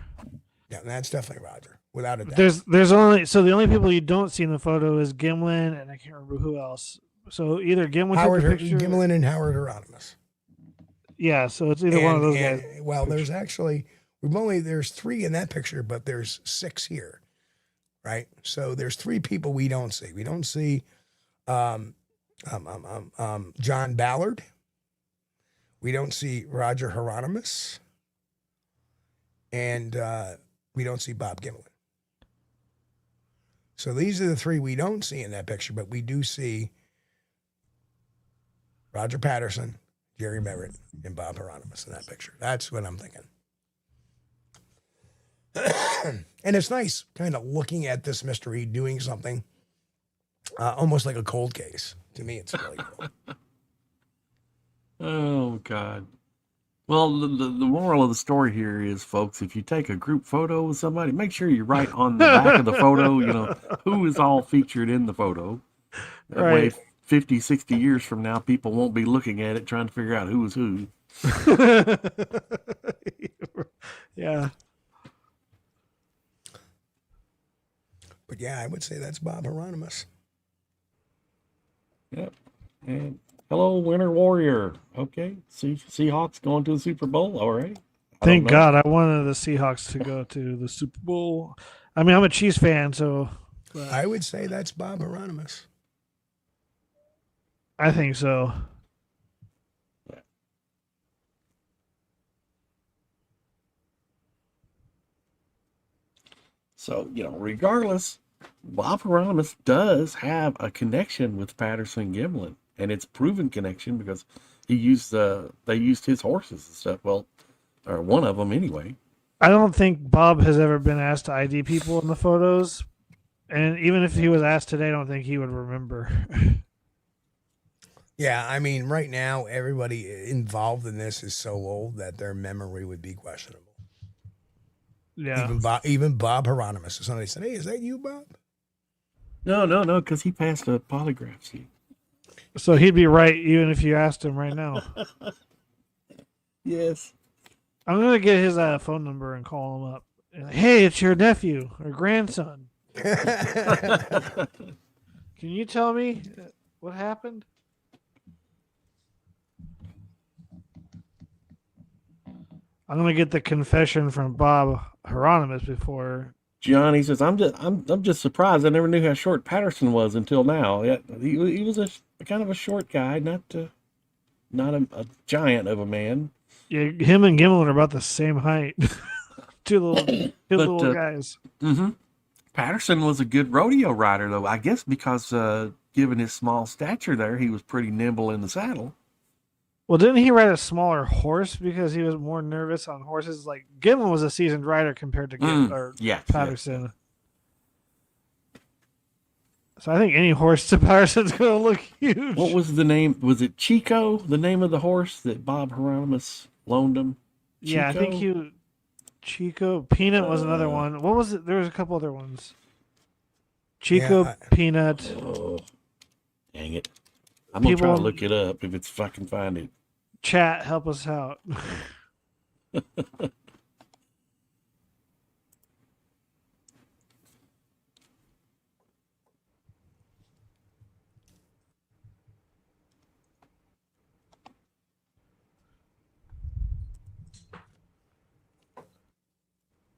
Yeah, that's definitely Roger, without a doubt. There's only the only people you don't see in the photo is Gimlin and I can't remember who else. So either Gimlin took the picture. Gimlin and Howard Hieronymus. Yeah, so it's either one of those guys. Well, there's actually there's 3 in that picture, but there's 6 here, right? So there's 3 people we don't see. We don't see John Ballard. We don't see Roger Hieronymus, and we don't see Bob Gimlin. So these are the three we don't see in that picture, but we do see Roger Patterson, Jerry Merritt, and Bob Hieronymus in that picture. That's what I'm thinking. And it's nice kind of looking at this mystery doing something almost like a cold case. To me, it's really cool. Oh, God. Well, the moral of the story here is, folks, if you take a group photo with somebody, make sure you write on the back of the photo, who is all featured in the photo. That way, 50, 60 years from now, people won't be looking at it trying to figure out who is who. Yeah. But yeah, I would say that's Bob Hieronymus. Yep. And hello, Winter Warrior. Okay. Seahawks going to the Super Bowl. All right. Thank God. I wanted the Seahawks to go to the Super Bowl. I mean, I'm a Chiefs fan, so. I would say that's Bob Hieronymus. I think so. So, regardless, Bob Hieronymus does have a connection with Patterson-Gimlin, and it's proven connection because they used his horses and stuff. Well, or one of them anyway. I don't think Bob has ever been asked to ID people in the photos, and even if he was asked today, I don't think he would remember. Yeah, I mean, right now, everybody involved in this is so old that their memory would be questionable. Yeah. Even Bob Hieronymus. If somebody said, "Hey, is that you, Bob?" No, because he passed a polygraph. See? So he'd be right even if you asked him right now. Yes. I'm going to get his phone number and call him up. Hey, it's your nephew or grandson. Can you tell me what happened? I'm going to get the confession from Bob Hieronymus before. Johnny says, I'm just surprised. I never knew how short Patterson was until now. Yeah, he was a kind of a short guy, not a giant of a man. Yeah, him and Gimlin are about the same height. two little guys. Mm-hmm. Patterson was a good rodeo rider, though. I guess because given his small stature there, he was pretty nimble in the saddle. Well, didn't he ride a smaller horse because he was more nervous on horses? Like Gimlin was a seasoned rider compared to Patterson. Yeah. So I think any horse to Patterson's going to look huge. What was the name? Was it Chico, the name of the horse that Bob Hieronymus loaned him? Chico? Yeah, I think Chico. Peanut was another one. What was it? There was a couple other ones. Chico, Peanut. Oh, dang it. I'm going to try to look it up if I can find it. Chat, help us out.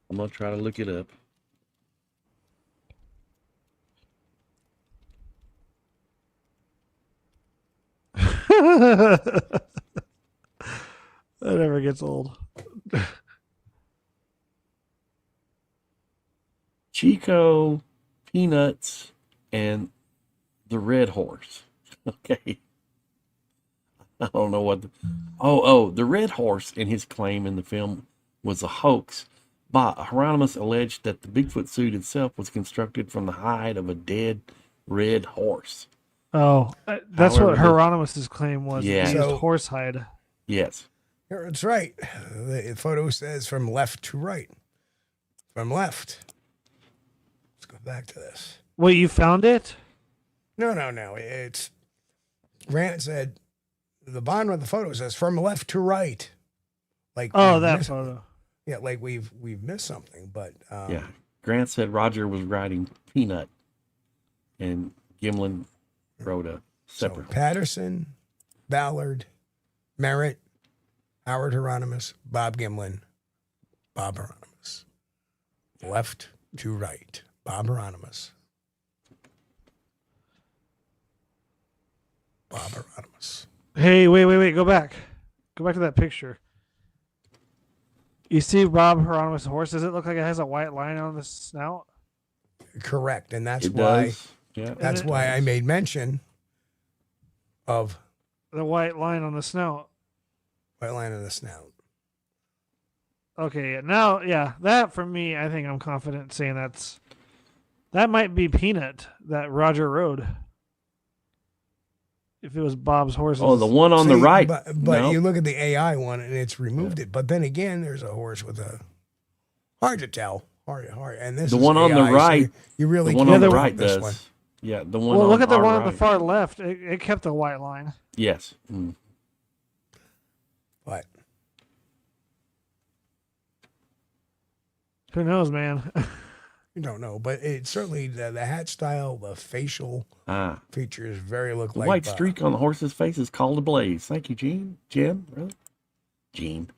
I'm going to try to look it up. That never gets old. Chico, Peanuts, and the Red Horse. Okay. I don't know what. The Red Horse in his claim in the film was a hoax. Hieronymus alleged that the Bigfoot suit itself was constructed from the hide of a dead red horse. Oh, that's what Hieronymus' claim was. Yeah. He used horse hide. Yes. That's right. The photo says from left to right. From left. Let's go back to this. Wait, you found it? No. It's Grant said the bottom of the photo says from left to right. Like that photo. Yeah, like we've missed something, but yeah. Grant said Roger was riding Peanut, and Gimlin wrote a separate. So Patterson, Ballard, Merritt, Howard Hieronymus, Bob Gimlin, Bob Hieronymus. Left to right, Bob Hieronymus. Bob Hieronymus. Hey, wait. Go back to that picture. You see Bob Hieronymus' horse? Does it look like it has a white line on the snout? correct, and that's It why. does. Yeah. That's why I made mention of the white line on the snout. white line on the snout. Okay, now, that for me, I think I'm confident saying that might be Peanut that Roger rode. If it was Bob's horse. Oh, the one on the right. But No. you look at the AI one and it's removed it. But then again, there's a horse with a hard to tell. Hard. And this The is one on the AI, so right. you really The one can't on the tell right this does. one. Yeah, the one. Well, look at the one right. on the far left. It kept the white line. Yes. Mm. But Who knows, man? you don't know. But it certainly the hat style, the facial features very look The like white streak on the horse's face is called a blaze. Thank you, Gene. Jim, really? Gene.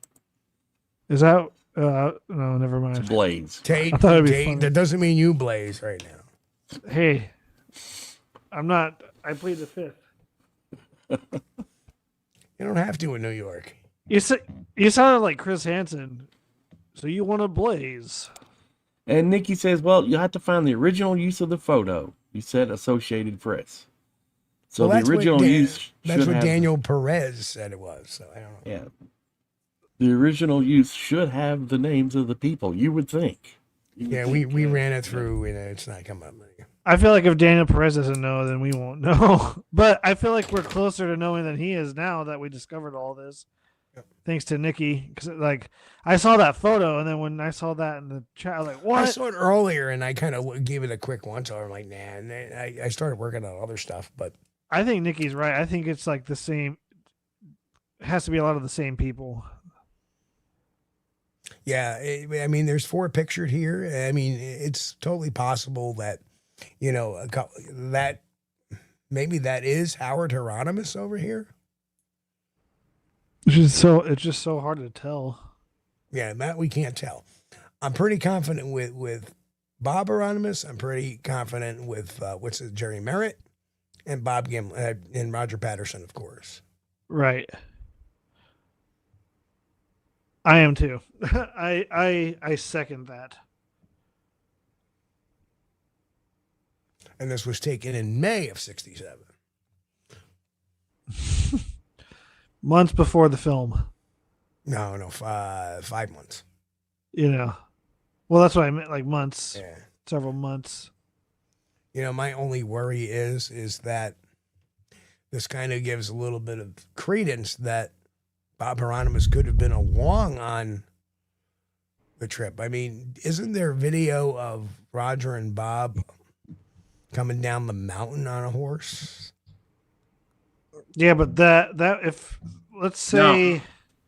Is that? No, never mind. It's a blaze. Tate, I thought it'd be funny. that doesn't mean you blaze right now. Hey, I'm not. I plead the fifth. You don't have to in New York. You sounded like Chris Hansen. So you want to blaze? And Nikki says, well, you have to find the original use of the photo. You said Associated Press. So Well, the original use That's should what have Daniel Perez said it was. So I don't know. Yeah. The original use should have the names of the people, you would think. Yeah, we ran it through and it's not coming up. I feel like if Daniel Perez doesn't know, then we won't know. But I feel like we're closer to knowing than he is now that we discovered all this. Yep. Thanks to Nikki. Because, like, I saw that photo, and then when I saw that in the chat, I was like, what? I saw it earlier, and I kind of gave it a quick once. I'm like, nah. And then I started working on other stuff. But I think Nikki's right. I think it's like the same. It has to be a lot of the same people. Yeah, I mean, there's 4 pictured here. I mean, it's totally possible that, that maybe that is Howard Hieronymus over here. It's just so hard to tell. Yeah, that we can't tell. I'm pretty confident with Bob Hieronymus. I'm pretty confident with Jerry Merritt and Bob Gimlin and Roger Patterson, of course. Right. I am too. I second that. And this was taken in May of '67. Months before the film. No, 5 months. Well, that's what I meant, like months. Yeah. Several months. My only worry is that this kind of gives a little bit of credence that Bob Hieronymus could have been along on the trip. I mean, isn't there video of Roger and Bob coming down the mountain on a horse? Yeah, but that if let's say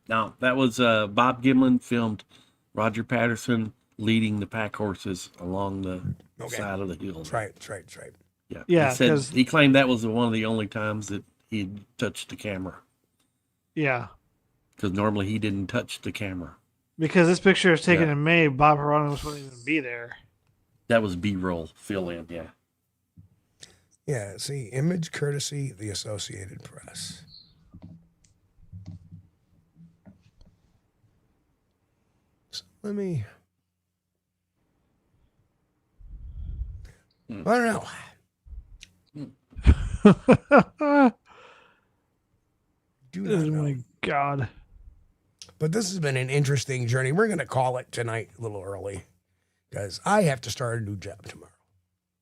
no, that was Bob Gimlin filmed Roger Patterson leading the pack horses along the side of the hill. That's right. Yeah, yeah. He claimed that was one of the only times that he touched the camera. Yeah. Because normally he didn't touch the camera. Because this picture is taken in May, Bob Hieronymus wouldn't even be there. That was B-roll fill-in, yeah. Yeah, see, image courtesy, the Associated Press. So let me... I don't know. Do not know. Oh my God. But this has been an interesting journey. We're going to call it tonight a little early because I have to start a new job tomorrow.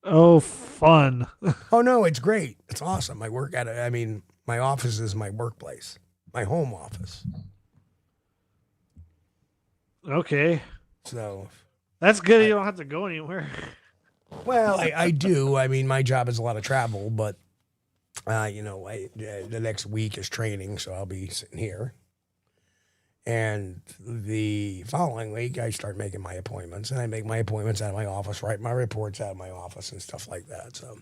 Oh, fun. Oh, no, it's great. It's awesome. I work my office is my workplace, my home office. Okay. So that's good. You don't have to go anywhere. Well, I do. I mean, my job is a lot of travel, but, the next week is training, so I'll be sitting here. And the following week, I start making my appointments, and I make my appointments out of my office, write my reports out of my office and stuff like that. So,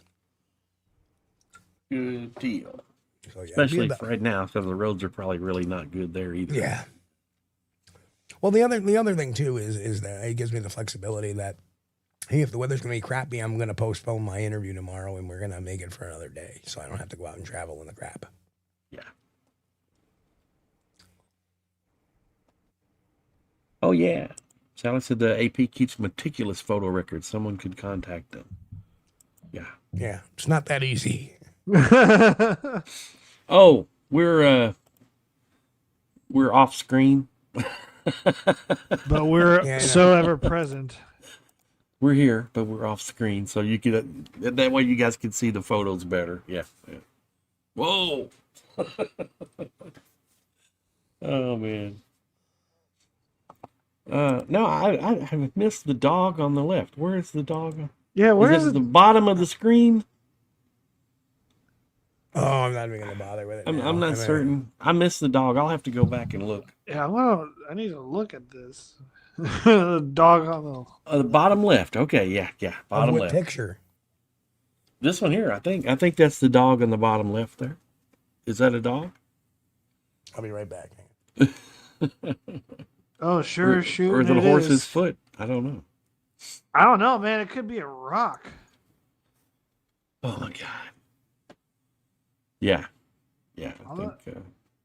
good deal. So, yeah, especially for right now, because the roads are probably really not good there either. Yeah. Well, the other thing too is that it gives me the flexibility that, hey, if the weather's going to be crappy, I'm going to postpone my interview tomorrow, and we're going to make it for another day, so I don't have to go out and travel in the crap. Yeah. Oh, yeah. Sally said the AP keeps meticulous photo records. Someone could contact them. Yeah. Yeah, it's not that easy. Oh, we're off screen. But we're so ever present. We're here, but we're off screen, so you could that way you guys can see the photos better. Yeah. Whoa. Oh man. No, I have missed the dog on the left. Where is the dog? Yeah, where is it? The bottom of the screen? Oh, I'm not even gonna bother with it. I'm not certain. I missed the dog. I'll have to go back and look. Yeah, I need to look at this. The dog on The bottom left. Okay, yeah, bottom what left. Picture? This one here. I think that's the dog on the bottom left there. Is that a dog? I'll be right back. Oh, sure, shoot. Or is it a horse's foot? I don't know. I don't know, man. It could be a rock. Oh my god. Yeah. I think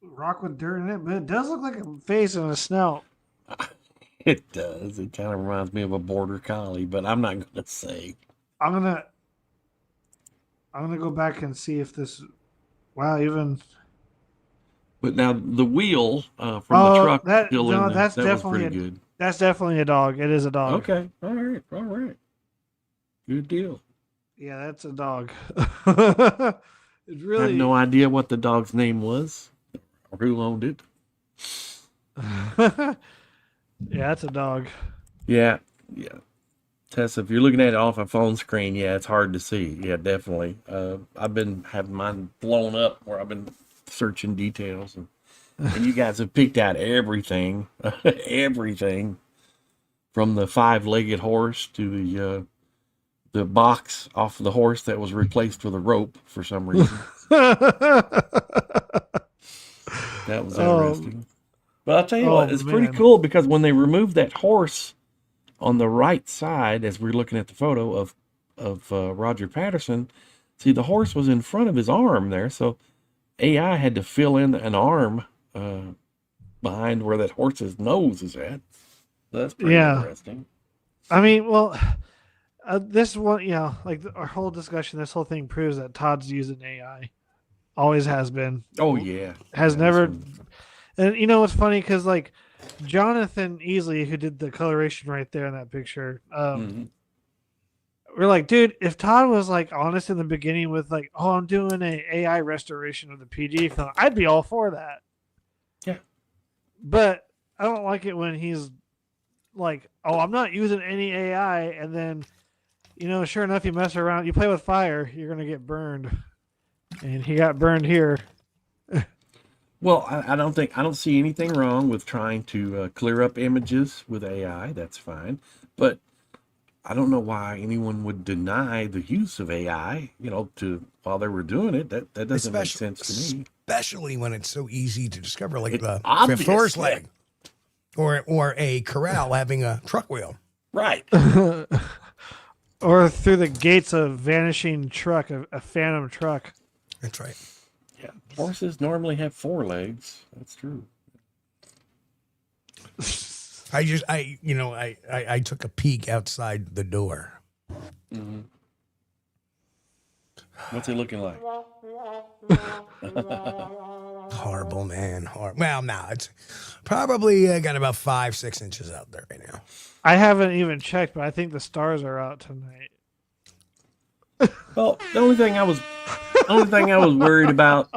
rock with dirt in it, but it does look like a face and a snout. it does. It kind of reminds me of a border collie, but I'm not gonna say. I'm gonna go back and see if this. Wow, even. But now the wheel from the truck that's that definitely was pretty good. That's definitely a dog. It is a dog. Okay. All right. Good deal. Yeah, that's a dog. It's really. I have no idea what the dog's name was or who owned it. Yeah, that's a dog. Yeah. Tessa, if you're looking at it off a phone screen, yeah, it's hard to see. Yeah, definitely. I've been having mine blown up where I've been searching details, and you guys have picked out everything, everything from the 5-legged horse to the box off the horse that was replaced with a rope for some reason. That was interesting. But I'll tell you what, it's pretty cool because when they removed that horse on the right side, as we're looking at the photo of Roger Patterson, see the horse was in front of his arm there, so AI had to fill in an arm behind where that horse's nose is at. So that's pretty interesting. I mean, well, this one, like our whole discussion, this whole thing proves that Todd's using AI. Always has been. Oh, yeah. Has never. And you know what's funny? Because, like, Jonathan Easley, who did the coloration right there in that picture, we're like, dude, if Todd was, like, honest in the beginning with, like, oh, I'm doing an AI restoration of the PG film, I'd be all for that. Yeah. But I don't like it when he's like, oh, I'm not using any AI, and then, sure enough, you mess around, you play with fire, you're going to get burned. And he got burned here. Well, I don't see anything wrong with trying to clear up images with AI. That's fine. But I don't know why anyone would deny the use of AI, while they were doing it. That doesn't make sense to me. Especially when it's so easy to discover, like the fifth horse leg. Or a corral having a truck wheel. Right. Or through the gates of vanishing truck, a phantom truck. That's right. Yeah. Horses normally have 4 legs. That's true. I took a peek outside the door. Mm-hmm. What's it looking like? Horrible, man. Well, no, it's probably got about 5-6 inches out there right now. I haven't even checked, but I think the stars are out tonight. Well, the only thing I was worried about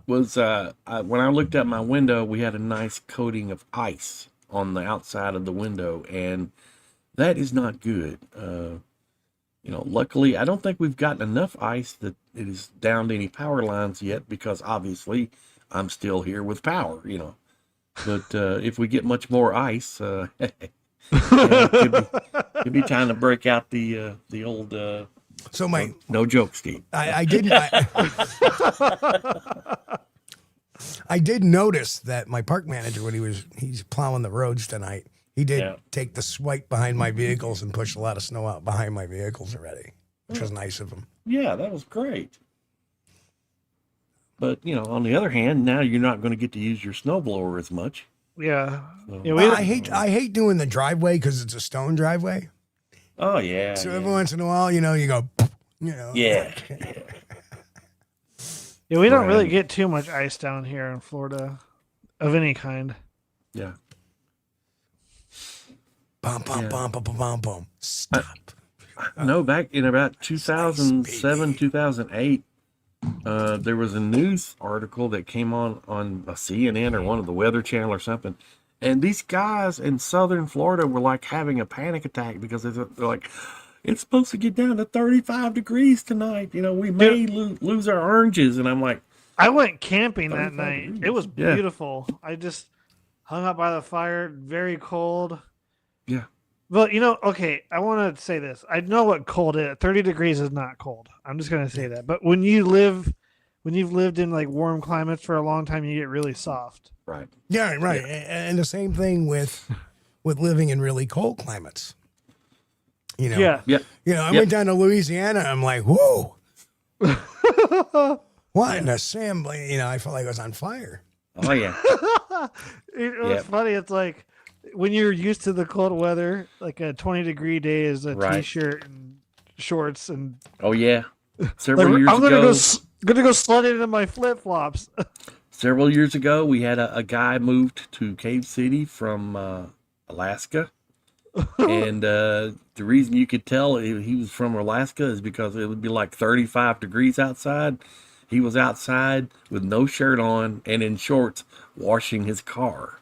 was when I looked out my window, we had a nice coating of ice on the outside of the window, and that is not good. Luckily, I don't think we've gotten enough ice that it is down to any power lines yet, because obviously I'm still here with power, But if we get much more ice, it could be time to break out the old. So no joke, Steve. I did notice that my park manager, when he's plowing the roads tonight, he did take the swipe behind my vehicles and push a lot of snow out behind my vehicles already, which was nice of him. Yeah, that was great. But on the other hand, now you're not going to get to use your snowblower as much Yeah. So. Yeah, I hate doing the driveway because it's a stone driveway. Oh yeah. So every once in a while, you go, Yeah. Yeah, we don't really get too much ice down here in Florida of any kind. Yeah. Bum, bum, bum, bum, bum, bum, bum. Stop. No, back in about 2007, 2008, there was a news article that came on a CNN or one of the Weather Channel or something. And these guys in southern Florida were like having a panic attack because they're like, it's supposed to get down to 35 degrees tonight. We may lose our oranges. And I'm like, I went camping that night. degrees. It was beautiful. I just hung out by the fire, very cold. Yeah. Well, okay, I want to say this. I know what cold is. 30 degrees is not cold. I'm just going to say that. But when you've lived in like warm climates for a long time, you get really soft. Right. Yeah, right. Yeah. And the same thing with living in really cold climates. Yeah. I went down to Louisiana. I'm like, whoa. What in the Sam? I felt like I was on fire. Oh, yeah. It was funny. It's like when you're used to the cold weather, like a 20-degree day is a t-shirt and shorts and. Oh yeah. Several years ago, I'm gonna go sledding in my flip flops. Several years ago, we had a guy moved to Cave City from Alaska, and the reason you could tell he was from Alaska is because it would be like 35 degrees outside. He was outside with no shirt on and in shorts washing his car.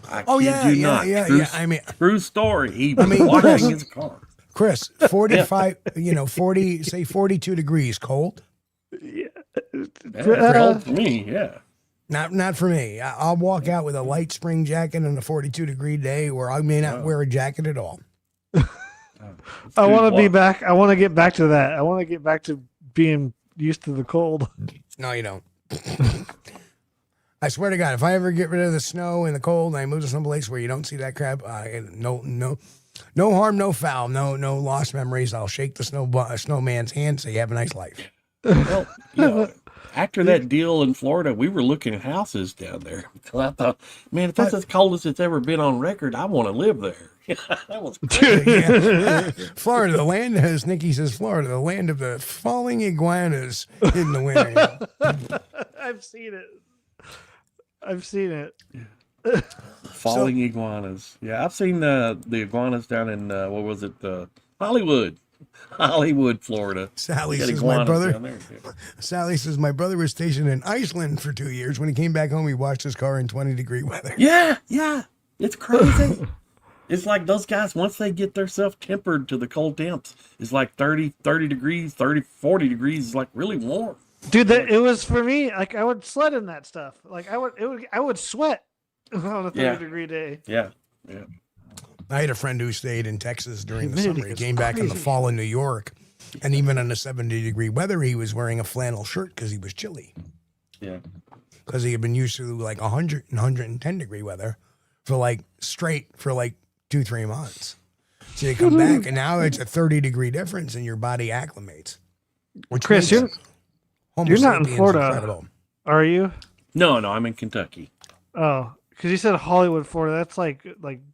I kid you not. Yeah. I mean, true story. He was washing his car. Chris, 45, 40, say 42 degrees cold. Yeah, cold for me. Yeah. Not for me. I'll walk out with a light spring jacket on a 42-degree day where I may not wear a jacket at all. I want to be back. I want to get back to that. I want to get back to being used to the cold. No, you don't. I swear to God, if I ever get rid of the snow and the cold and I move to some place where you don't see that crap, no harm, no foul, no lost memories. I'll shake the snowman's hand, say, have a nice life. Well, after that deal in Florida, we were looking at houses down there. So I thought, man, if that's as cold as it's ever been on record, I want to live there. That was crazy. Florida, the land, as Nikki says, Florida, the land of the falling iguanas in the winter. I've seen it. Falling iguanas. Yeah, I've seen the iguanas down in Hollywood, Florida. Sally says my brother. Sally says my brother was stationed in Iceland for 2 years. When he came back home, he washed his car in 20-degree weather. Yeah, it's crazy. It's like those guys, once they get themselves tempered to the cold temps, it's like 30 degrees, 40 degrees is like really warm. Dude, it was for me. Like I would sled in that stuff. Like I would sweat on a 30-degree day. Yeah. I had a friend who stayed in Texas during the summer. He came back in the fall in New York, and even in the 70-degree weather, he was wearing a flannel shirt because he was chilly. Yeah. Because he had been used to like 100 and 110-degree weather for 2-3 months. So you come back, and now it's a 30-degree difference, and your body acclimates. Chris, you're not in Florida, incredible. Are you? No, I'm in Kentucky. Oh, because you said Hollywood, Florida. That's like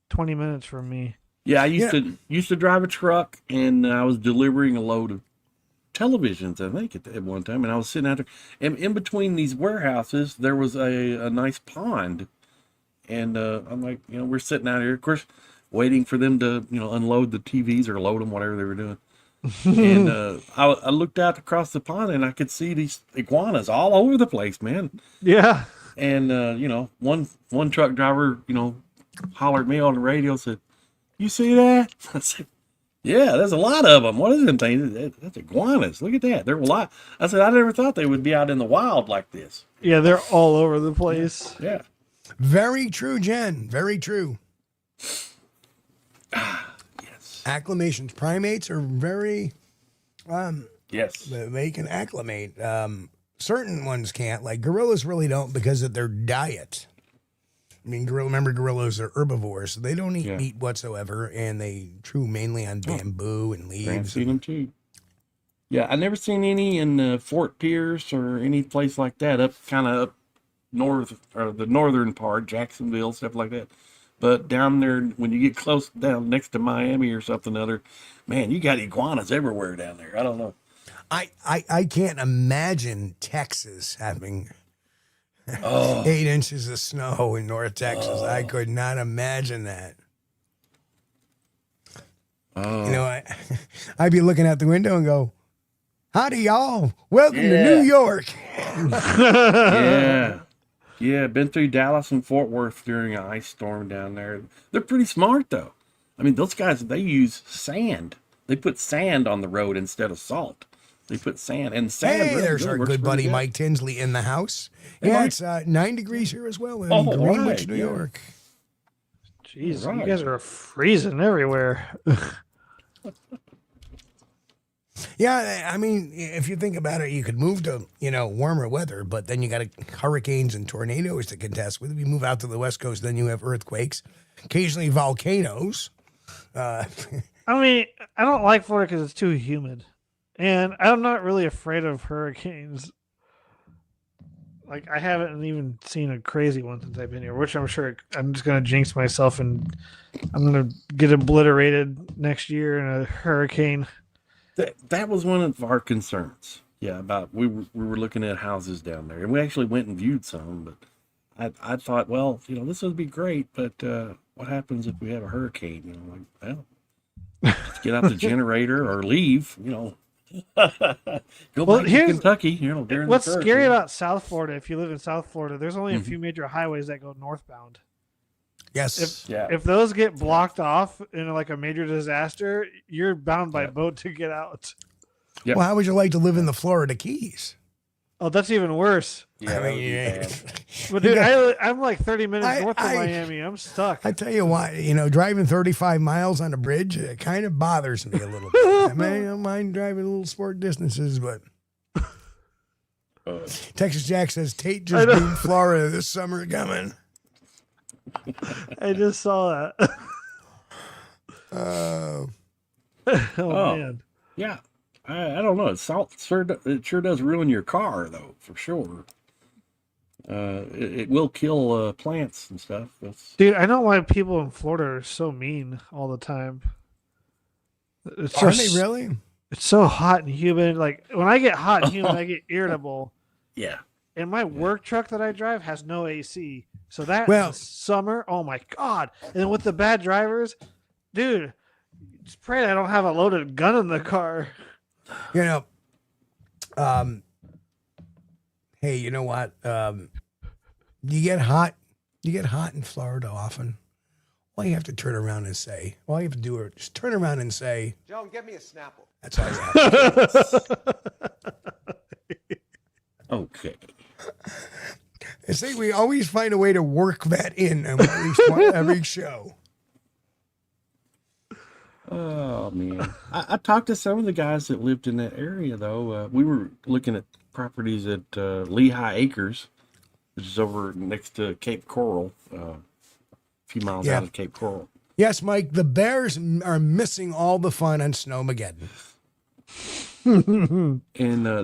20 minutes from me. Yeah, I used to drive a truck, and I was delivering a load of televisions, I think, at one time. And I was sitting out there, and in between these warehouses, there was a nice pond. And I'm like, we're sitting out here, of course, waiting for them to, unload the TVs or load them, whatever they were doing. And I looked out across the pond, and I could see these iguanas all over the place, man. Yeah. And one truck driver, hollered at me on the radio, said, "You see that?" I said, "Yeah, there's a lot of them. What is them things? That's iguanas. Look at that. They're a lot." I said, "I never thought they would be out in the wild like this." Yeah, they're all over the place. Yeah. Very true, Jen. Very true. Yes. Acclimations. Primates are very... yes. They can acclimate. Certain ones can't. Like gorillas really don't because of their diet. I mean, gorillas are herbivores, so they don't eat meat whatsoever, and they chew mainly on bamboo and leaves. I've seen them too. Yeah, I never seen any in Fort Pierce or any place like that, up the northern part, Jacksonville, stuff like that. But down there, when you get close down next to Miami or something other, man, you got iguanas everywhere down there. I don't know. I can't imagine Texas having 8 inches of snow in North Texas. I could not imagine that. You know, I'd be looking out the window and go, howdy, y'all. Welcome to New York. Yeah, been through Dallas and Fort Worth during an ice storm down there. They're pretty smart, though. I mean, those guys, they use sand. They put sand on the road instead of salt. They put sand. And sand Hey, really there's our good buddy good. Mike Tinsley in the house. Hey, Yeah, Mike. it's 9 degrees here as well in Oh, Greenwich, right, New York. Jeez, Right. you guys are freezing everywhere. Yeah, I mean, if you think about it, you could move to, warmer weather, but then you got hurricanes and tornadoes to contest with. If you move out to the West Coast, then you have earthquakes, occasionally volcanoes. I mean, I don't like Florida because it's too humid. And I'm not really afraid of hurricanes. Like, I haven't even seen a crazy one since I've been here, which I'm sure I'm just going to jinx myself and I'm going to get obliterated next year in a hurricane. That was one of our concerns. Yeah, about we were looking at houses down there, and we actually went and viewed some. But I thought, well, this would be great, but what happens if we have a hurricane? Let's get out the generator or leave. Go back to Kentucky. During what's the scary about South Florida? If you live in South Florida, there's only a few major highways that go northbound. Yes. If those get blocked off in like a major disaster, you're bound by boat to get out. Yep. Well, how would you like to live in the Florida Keys? Oh, that's even worse. Yeah, I mean, But dude, I'm like 30 minutes north of Miami. I'm stuck. I tell you what, driving 35 miles on a bridge, it kind of bothers me a little bit. I don't mind driving little sport distances, but Texas Jack says Tate just beat Florida this summer coming. I just saw that. Oh man. Yeah. I don't know. Salt it sure does ruin your car, though, for sure. It will kill plants and stuff. Dude, I know why people in Florida are so mean all the time. Are they really? It's so hot and humid. Like when I get hot and humid, I get irritable. Yeah. And my work truck that I drive has no AC. So that summer, oh my God. And then with the bad drivers, dude, just pray I don't have a loaded gun in the car. Hey, you know what? You get hot in Florida often. All you have to turn around and say, all you have to do is just turn around and say, Joan, get me a Snapple. That's all you have to do. Okay. I say we always find a way to work that in at least every show. Oh, man. I talked to some of the guys that lived in that area, though. We were looking at properties at Lehigh Acres, which is over next to Cape Coral, a few miles out of Cape Coral. Yes, Mike, the Bears are missing all the fun on Snowmageddon. And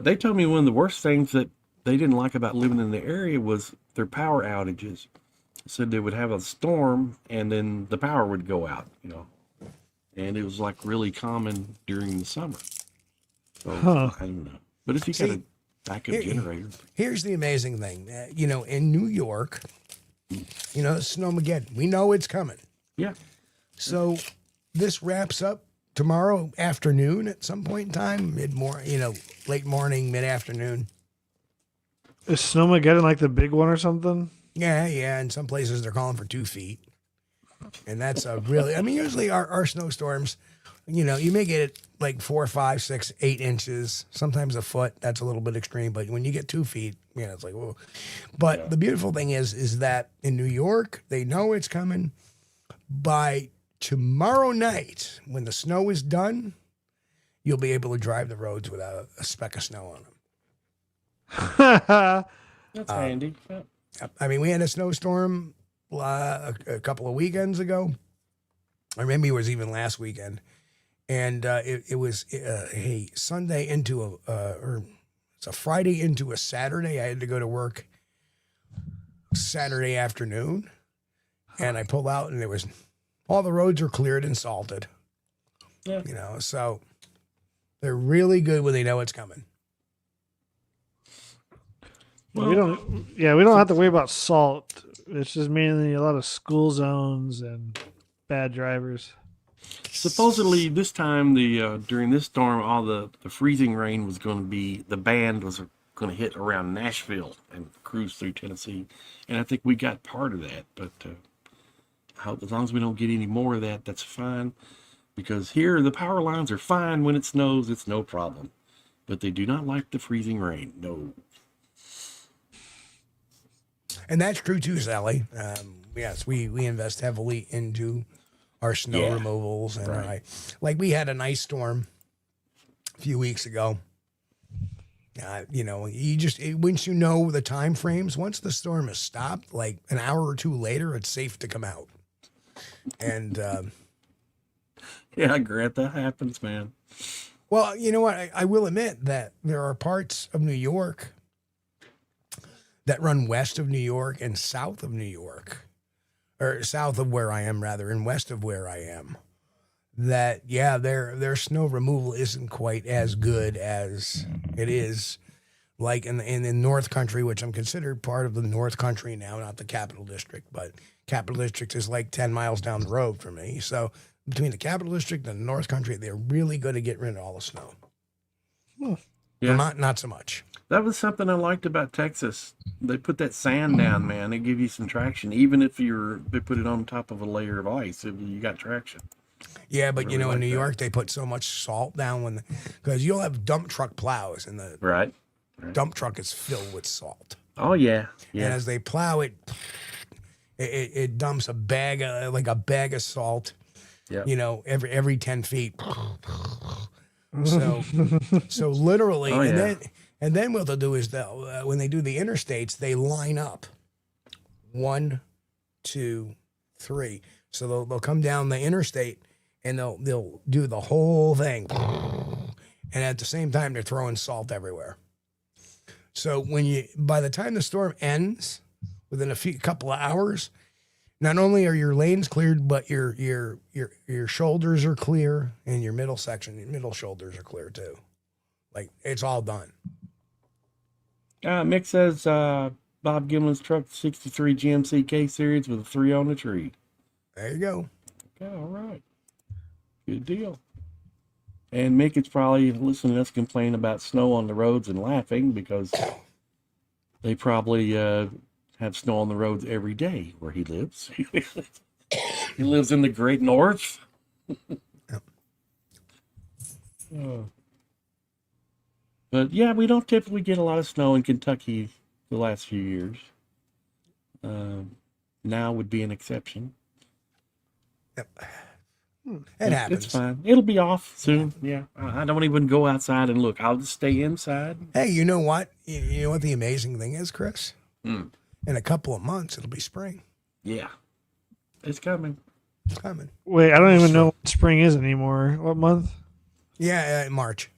they told me one of the worst things that they didn't like about living in the area was their power outages. Said they would have a storm and then the power would go out, and it was like really common during the summer. So I don't know. But if you got a backup generator. Here's the amazing thing. In New York, Snowmageddon, we know it's coming. Yeah. So this wraps up tomorrow afternoon at some point in time, late morning, mid-afternoon. Is Snowmageddon like the big one or something? Yeah. In some places they're calling for 2 feet. And that's usually our snowstorms, you may get it like 4, 5, 6, 8 inches, sometimes a foot. That's a little bit extreme. But when you get 2 feet, it's like, whoa. But the beautiful thing is that in New York, they know it's coming. By tomorrow night, when the snow is done, you'll be able to drive the roads without a speck of snow on them. That's handy. Yeah. I mean, we had a snowstorm a couple of weekends ago, or maybe it was even last weekend, and it was a Sunday into or it's a Friday into a Saturday. I had to go to work Saturday afternoon, and I pulled out, and all the roads are cleared and salted. Yeah. So they're really good when they know it's coming. Well, we don't have to worry about salt. It's just mainly a lot of school zones and bad drivers. Supposedly this time, during this storm, all the freezing rain was going to be, the band was going to hit around Nashville and cruise through Tennessee. And I think we got part of that. But as long as we don't get any more of that, that's fine. Because here, the power lines are fine when it snows. It's no problem. But they do not like the freezing rain. No. And that's true too, Sally. Yes, we invest heavily into our snow removals, and like we had a nice storm a few weeks ago. Once you know the time frames, once the storm has stopped, like an hour or two later, it's safe to come out. And yeah, Grant, that happens, man. Well, you know what? I will admit that there are parts of New York that run west of New York and south of New York, or south of where I am, rather, and west of where I am, that, their snow removal isn't quite as good as it is like in the North Country, which I'm considered part of the North Country now, not the Capital District, but Capital District is like 10 miles down the road from me. So between the Capital District and the North Country, they're really good at getting rid of all the snow. Yeah. Not so much. That was something I liked about Texas. They put that sand down, man. They give you some traction, even if they put it on top of a layer of ice. You got traction. Yeah, but in New York, they put so much salt down because you'll have dump truck plows, and the dump truck is filled with salt. Oh yeah. And as they plow it, it dumps a bag of salt. Yeah. Every 10 feet. So literally, and then what they'll do is when they do the interstates, they line up 1, 2, 3. So they'll come down the interstate and they'll do the whole thing, and at the same time they're throwing salt everywhere. So by the time the storm ends, within a couple of hours, not only are your lanes cleared, but your shoulders are clear, and your middle shoulders are clear too. Like, it's all done. Mick says Bob Gimlin's truck, 63 GMC K series with a 3 on the tree. There you go. Okay, all right. Good deal. And Mick is probably listening to us complain about snow on the roads and laughing because they probably have snow on the roads every day where he lives. He lives in the Great North. Yep. But yeah, we don't typically get a lot of snow in Kentucky the last few years. Now would be an exception. Yep. It happens. It's fine. It'll be off soon. Yeah. I don't even go outside and look. I'll just stay inside. Hey, you know what? You know what the amazing thing is, Chris? In a couple of months, it'll be spring. Yeah. It's coming. It's coming. Wait, I don't even know what spring is anymore. What month? Yeah, March.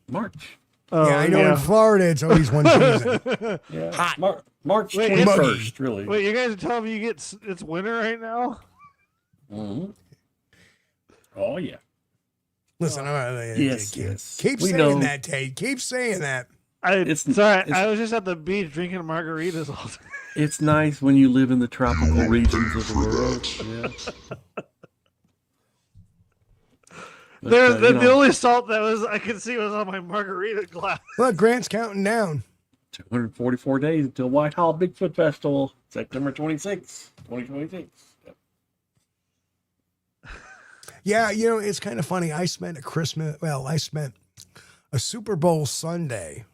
Oh, yeah, I know in Florida it's always one season. Yeah. Hot. March Wait, 21st, really. Wait, you guys are telling me it's winter right now? Mm-hmm. Oh, yeah. Listen, yes. Keep saying that, Tate. Keep saying that. I was just at the beach drinking margaritas all day. It's nice when you live in the tropical regions of the world. Yeah. But, the only salt that I could see was on my margarita glass. Look, Grant's counting down. 244 days until Whitehall Bigfoot Festival, September 26, 2026. Yep. Yeah, it's kind of funny. I spent a Super Bowl Sunday.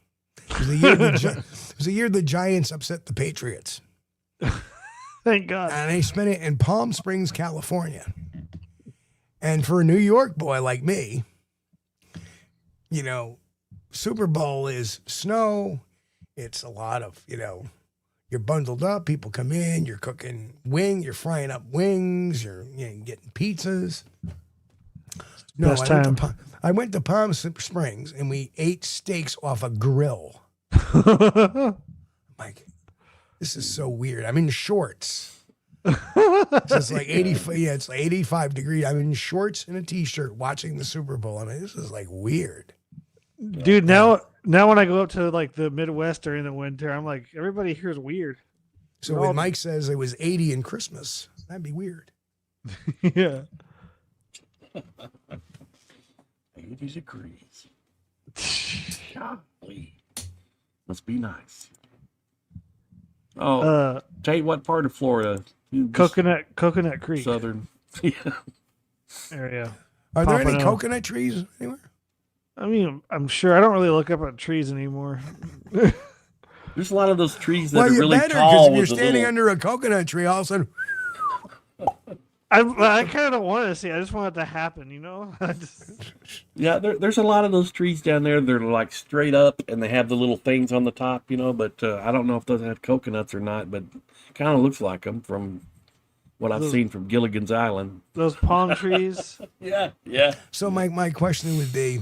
It was the year the Giants upset the Patriots. Thank God. And I spent it in Palm Springs, California. And for a New York boy like me, Super Bowl is snow. It's a lot of, you're bundled up. People come in. You're cooking you're frying up wings. You're getting pizzas. No, Best time. I went to Palm Springs and we ate steaks off a grill. Like, This is so weird. I'm in shorts. It's like 80. Yeah, it's like 85 degrees. I'm in shorts and a t-shirt watching the Super Bowl. I mean, this is like weird. Dude, now when I go up to like the Midwest during the winter, I'm like, everybody here is weird. So when Mike says it was 80 in Christmas, that'd be weird. Yeah. 80 degrees. Golly. Must be nice. Oh, tell you what part of Florida. Coconut Creek. Southern. Area. Are there any coconut trees anywhere? I mean, I'm sure. I don't really look up at trees anymore. There's a lot of those trees that are really better, tall. If you're standing under a coconut tree, all of a sudden. I kind of don't want to see. I just want it to happen, you know. Yeah, there's a lot of those trees down there. They're like straight up, and they have the little things on the top, you know. But I don't know if those have coconuts or not. But it kind of looks like them from what I've seen from Gilligan's Island. Those palm trees. Yeah. So my question would be,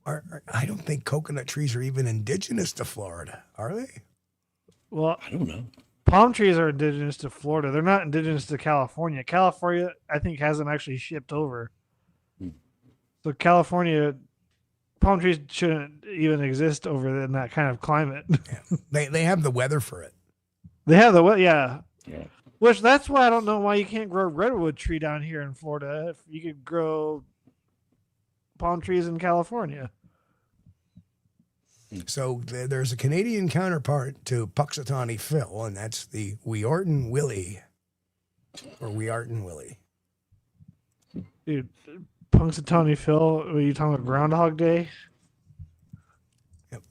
I don't think coconut trees are even indigenous to Florida, are they? Well, I don't know. Palm trees are indigenous to Florida. They're not indigenous to California. California, I think, hasn't actually shipped over. So California, palm trees shouldn't even exist over in that kind of climate. Yeah. They have the weather for it. They have the weather, Yeah. Which that's why I don't know why you can't grow a redwood tree down here in Florida if you could grow palm trees in California. So there's a Canadian counterpart to Puxatawny Phil, and that's the Weorton Willie. Or Weorton Willie. Dude, Punxsutawney Phil, are you talking about Groundhog Day? Yep.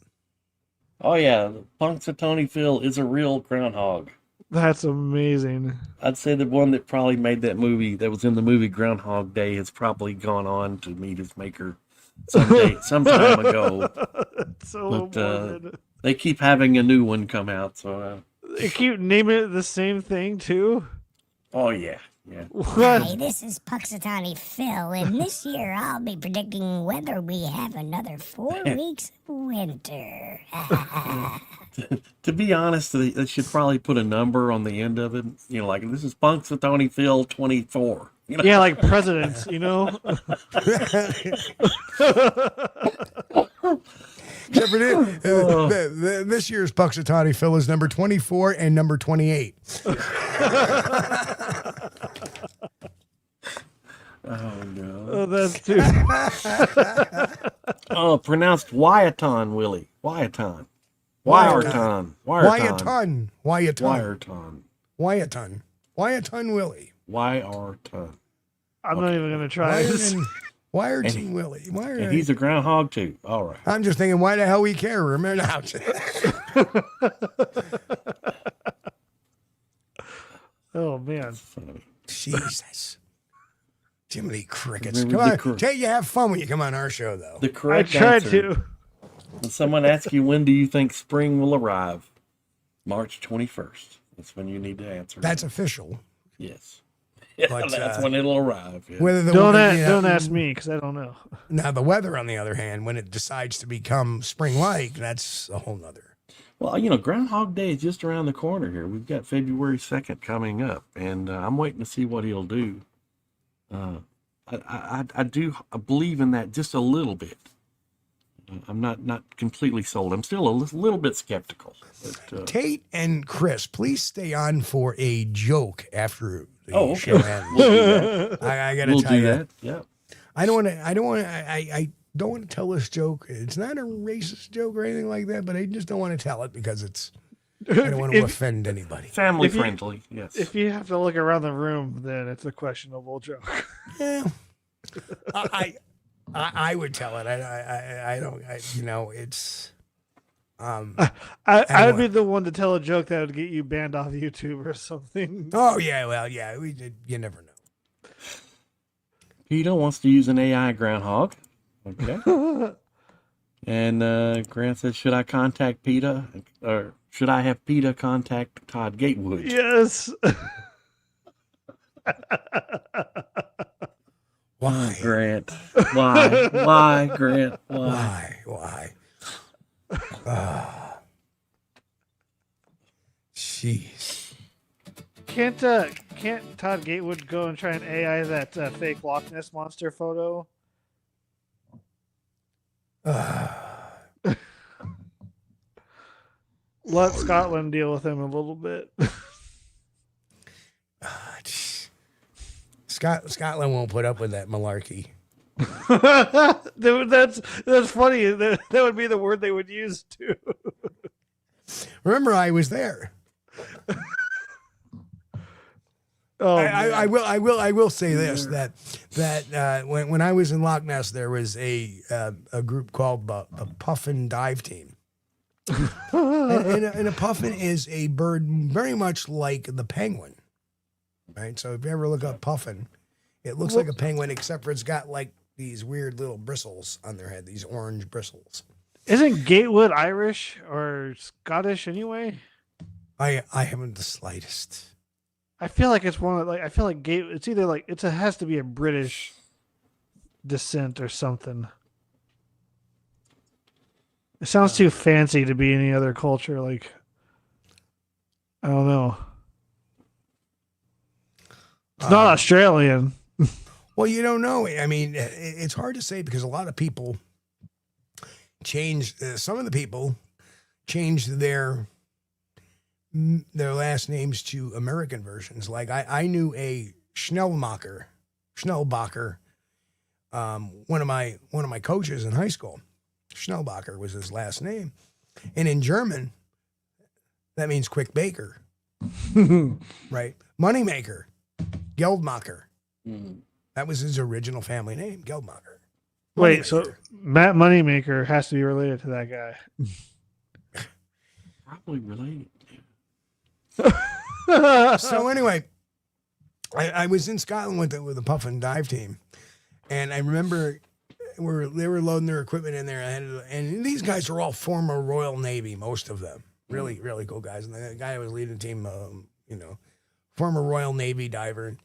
Oh, yeah. Punxsutawney Phil is a real groundhog. That's amazing. I'd say the one that probably made that movie, that was in the movie Groundhog Day, has probably gone on to meet his maker some time ago. But they keep having a new one come out. So they keep naming it the same thing too. Oh yeah. Hi, this is Puxatawny Phil, and this year I'll be predicting whether we have another 4 weeks of winter. To be honest, they should probably put a number on the end of it. You know, like this is Punxsutawney Phil 24. You know? Yeah, like presidents, you know. Except for this year's Puxatawny Phil is number 24 and number 28. Oh no! Oh, that's too. Oh, pronounced Wyaton Willie. Wyaton Willie. Wyaton. I'm not even gonna try this. Wyerton Willie. And he's a groundhog too. All right. I'm just thinking, why the hell we care? Remember now. Oh man. Jesus. Jiminy crickets. Come on. Tell you have fun when you come on our show, though. The correct I tried answer. to. When someone asks you, when do you think spring will arrive? March 21st. That's when you need to answer. That's official. Yes. Yeah, But, that's when it'll arrive. Yeah. Whether the Don't weather, don't ask me because I don't know. Now, the weather, on the other hand, when it decides to become spring-like, that's a whole nother. Well, you know, Groundhog Day is just around the corner here. We've got February 2nd coming up, and I'm waiting to see what he'll do. I believe in that just a little bit. I'm not completely sold. I'm still a little bit skeptical. But, Tate and Chris, please stay on for a joke after the okay. show ends. We'll do that. I got to We'll tell do you, that. Yeah. I don't want to tell this joke. It's not a racist joke or anything like that, but I just don't want to tell it because I don't want to offend anybody. Family friendly, yes. If you have to look around the room, then it's a questionable joke. Yeah, I would tell it. I don't. It's. I would be the one to tell a joke that would get you banned off YouTube or something. Oh yeah, well yeah, we did. You never know. Peter wants to use an AI groundhog. Okay. And Grant says, should I contact PETA? Or should I have PETA contact Todd Gatewood? Yes. Why? Grant. Why? Why, Grant? Why? Jeez. Can't Todd Gatewood go and try and AI that fake Loch Ness monster photo? Let Scotland deal with him a little bit. Scotland won't put up with that malarkey. That's funny. That would be the word they would use too. Remember, I was there. Oh, I will say this, that when I was in Loch Ness, there was a group called the Puffin Dive Team. and a puffin is a bird very much like the penguin, right? So if you ever look up puffin, it looks like a penguin, except for it's got like these weird little bristles on their head, these orange bristles. Isn't Gatewood Irish or Scottish anyway? I haven't the slightest. I feel like it's one of I feel like it's either like it has to be a British descent or something. It sounds too fancy to be any other culture. Like, I don't know. It's not Australian. Well, you don't know. I mean, it's hard to say because a lot of people some of the people changed their last names to American versions. Like I knew a Schnellbacher, one of my coaches in high school. Schnellbacher was his last name. And in German, that means quick baker. Right? Moneymaker. Geldmacher. That was his original family name, Geldmacher. Wait, so Matt Moneymaker has to be related to that guy. Probably related. So anyway, I was in Scotland with the Puffin Dive Team. And I remember they were loading their equipment in there, and these guys are all former Royal Navy, most of them. Really, really cool guys. And the guy who was leading the team, former Royal Navy diver.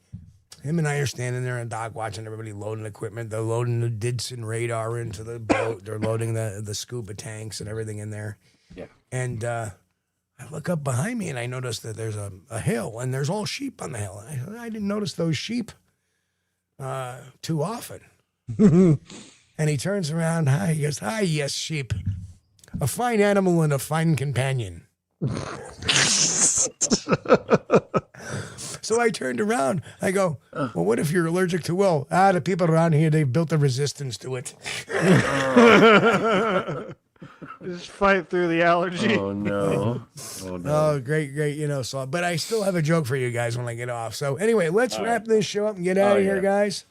Him and I are standing there on dock watching everybody loading equipment. They're loading the Didson radar into the boat. They're loading the scuba tanks and everything in there. Yeah. And I look up behind me and I notice that there's a hill and there's all sheep on the hill. I didn't notice those sheep too often. And he turns around. He goes, "Hi, yes, sheep. A fine animal and a fine companion." So I turned around. I go, "Well, what if you're allergic to wool?" The people around here, they've built a resistance to it. Just fight through the allergy. Oh, no. Oh, great. So, but I still have a joke for you guys when I get off. So anyway, let's wrap this show up and get out of here, guys.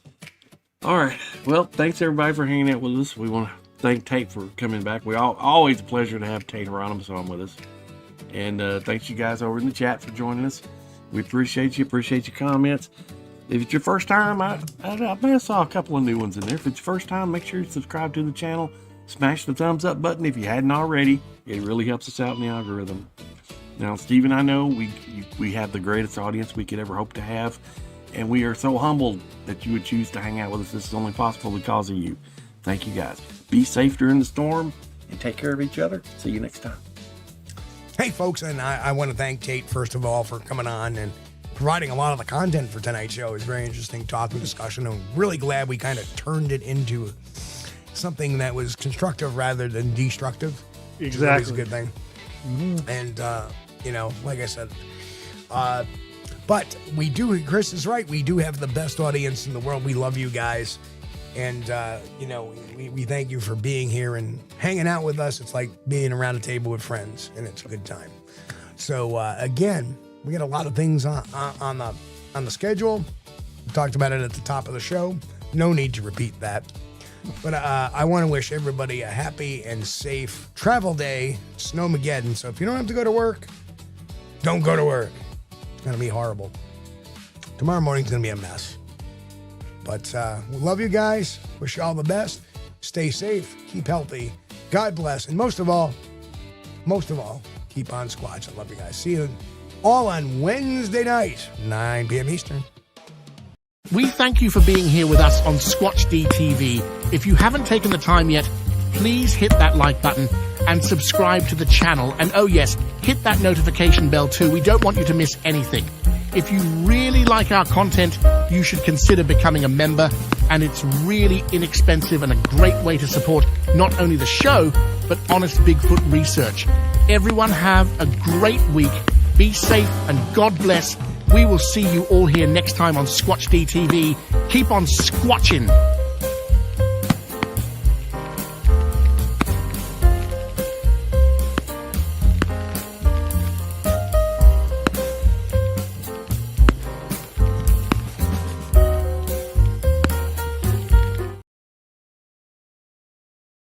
All right. Well, thanks everybody for hanging out with us. We want to thank Tate for coming back. Always a pleasure to have Tate Hieronymus on with us. And thanks you guys over in the chat for joining us. We appreciate you. Appreciate your comments. If it's your first time, I may have saw a couple of new ones in there. If it's your first time, make sure you subscribe to the channel. Smash the thumbs up button if you hadn't already. It really helps us out in the algorithm. Now, Steve and I know we have the greatest audience we could ever hope to have. And we are so humbled that you would choose to hang out with us. This is only possible because of you. Thank you guys. Be safe during the storm and take care of each other. See you next time. Hey, folks, and I want to thank Tate, first of all, for coming on and providing a lot of the content for tonight's show. It was very interesting talk and discussion. I'm really glad we kind of turned it into something that was constructive rather than destructive. Exactly. Which is a good thing. Mm-hmm. And, like I said, but we do, Chris is right, we do have the best audience in the world. We love you guys. And, we thank you for being here and hanging out with us. It's like being around a table with friends, and it's a good time. So, again, we got a lot of things on the schedule. We talked about it at the top of the show. No need to repeat that. But I want to wish everybody a happy and safe travel day, Snowmageddon. So if you don't have to go to work, don't go to work. It's going to be horrible. Tomorrow morning's going to be a mess. But we love you guys. Wish you all the best. Stay safe. Keep healthy. God bless. And most of all, keep on Squatch. I love you guys. See you all on Wednesday night, 9 p.m. Eastern. We thank you for being here with us on Squatch-D TV. If you haven't taken the time yet, please hit that like button and subscribe to the channel. And oh yes, hit that notification bell too. We don't want you to miss anything. If you really like our content, you should consider becoming a member, and it's really inexpensive and a great way to support not only the show, but honest Bigfoot research. Everyone have a great week. Be safe and God bless. We will see you all here next time on Squatch-D TV. Keep on squatching.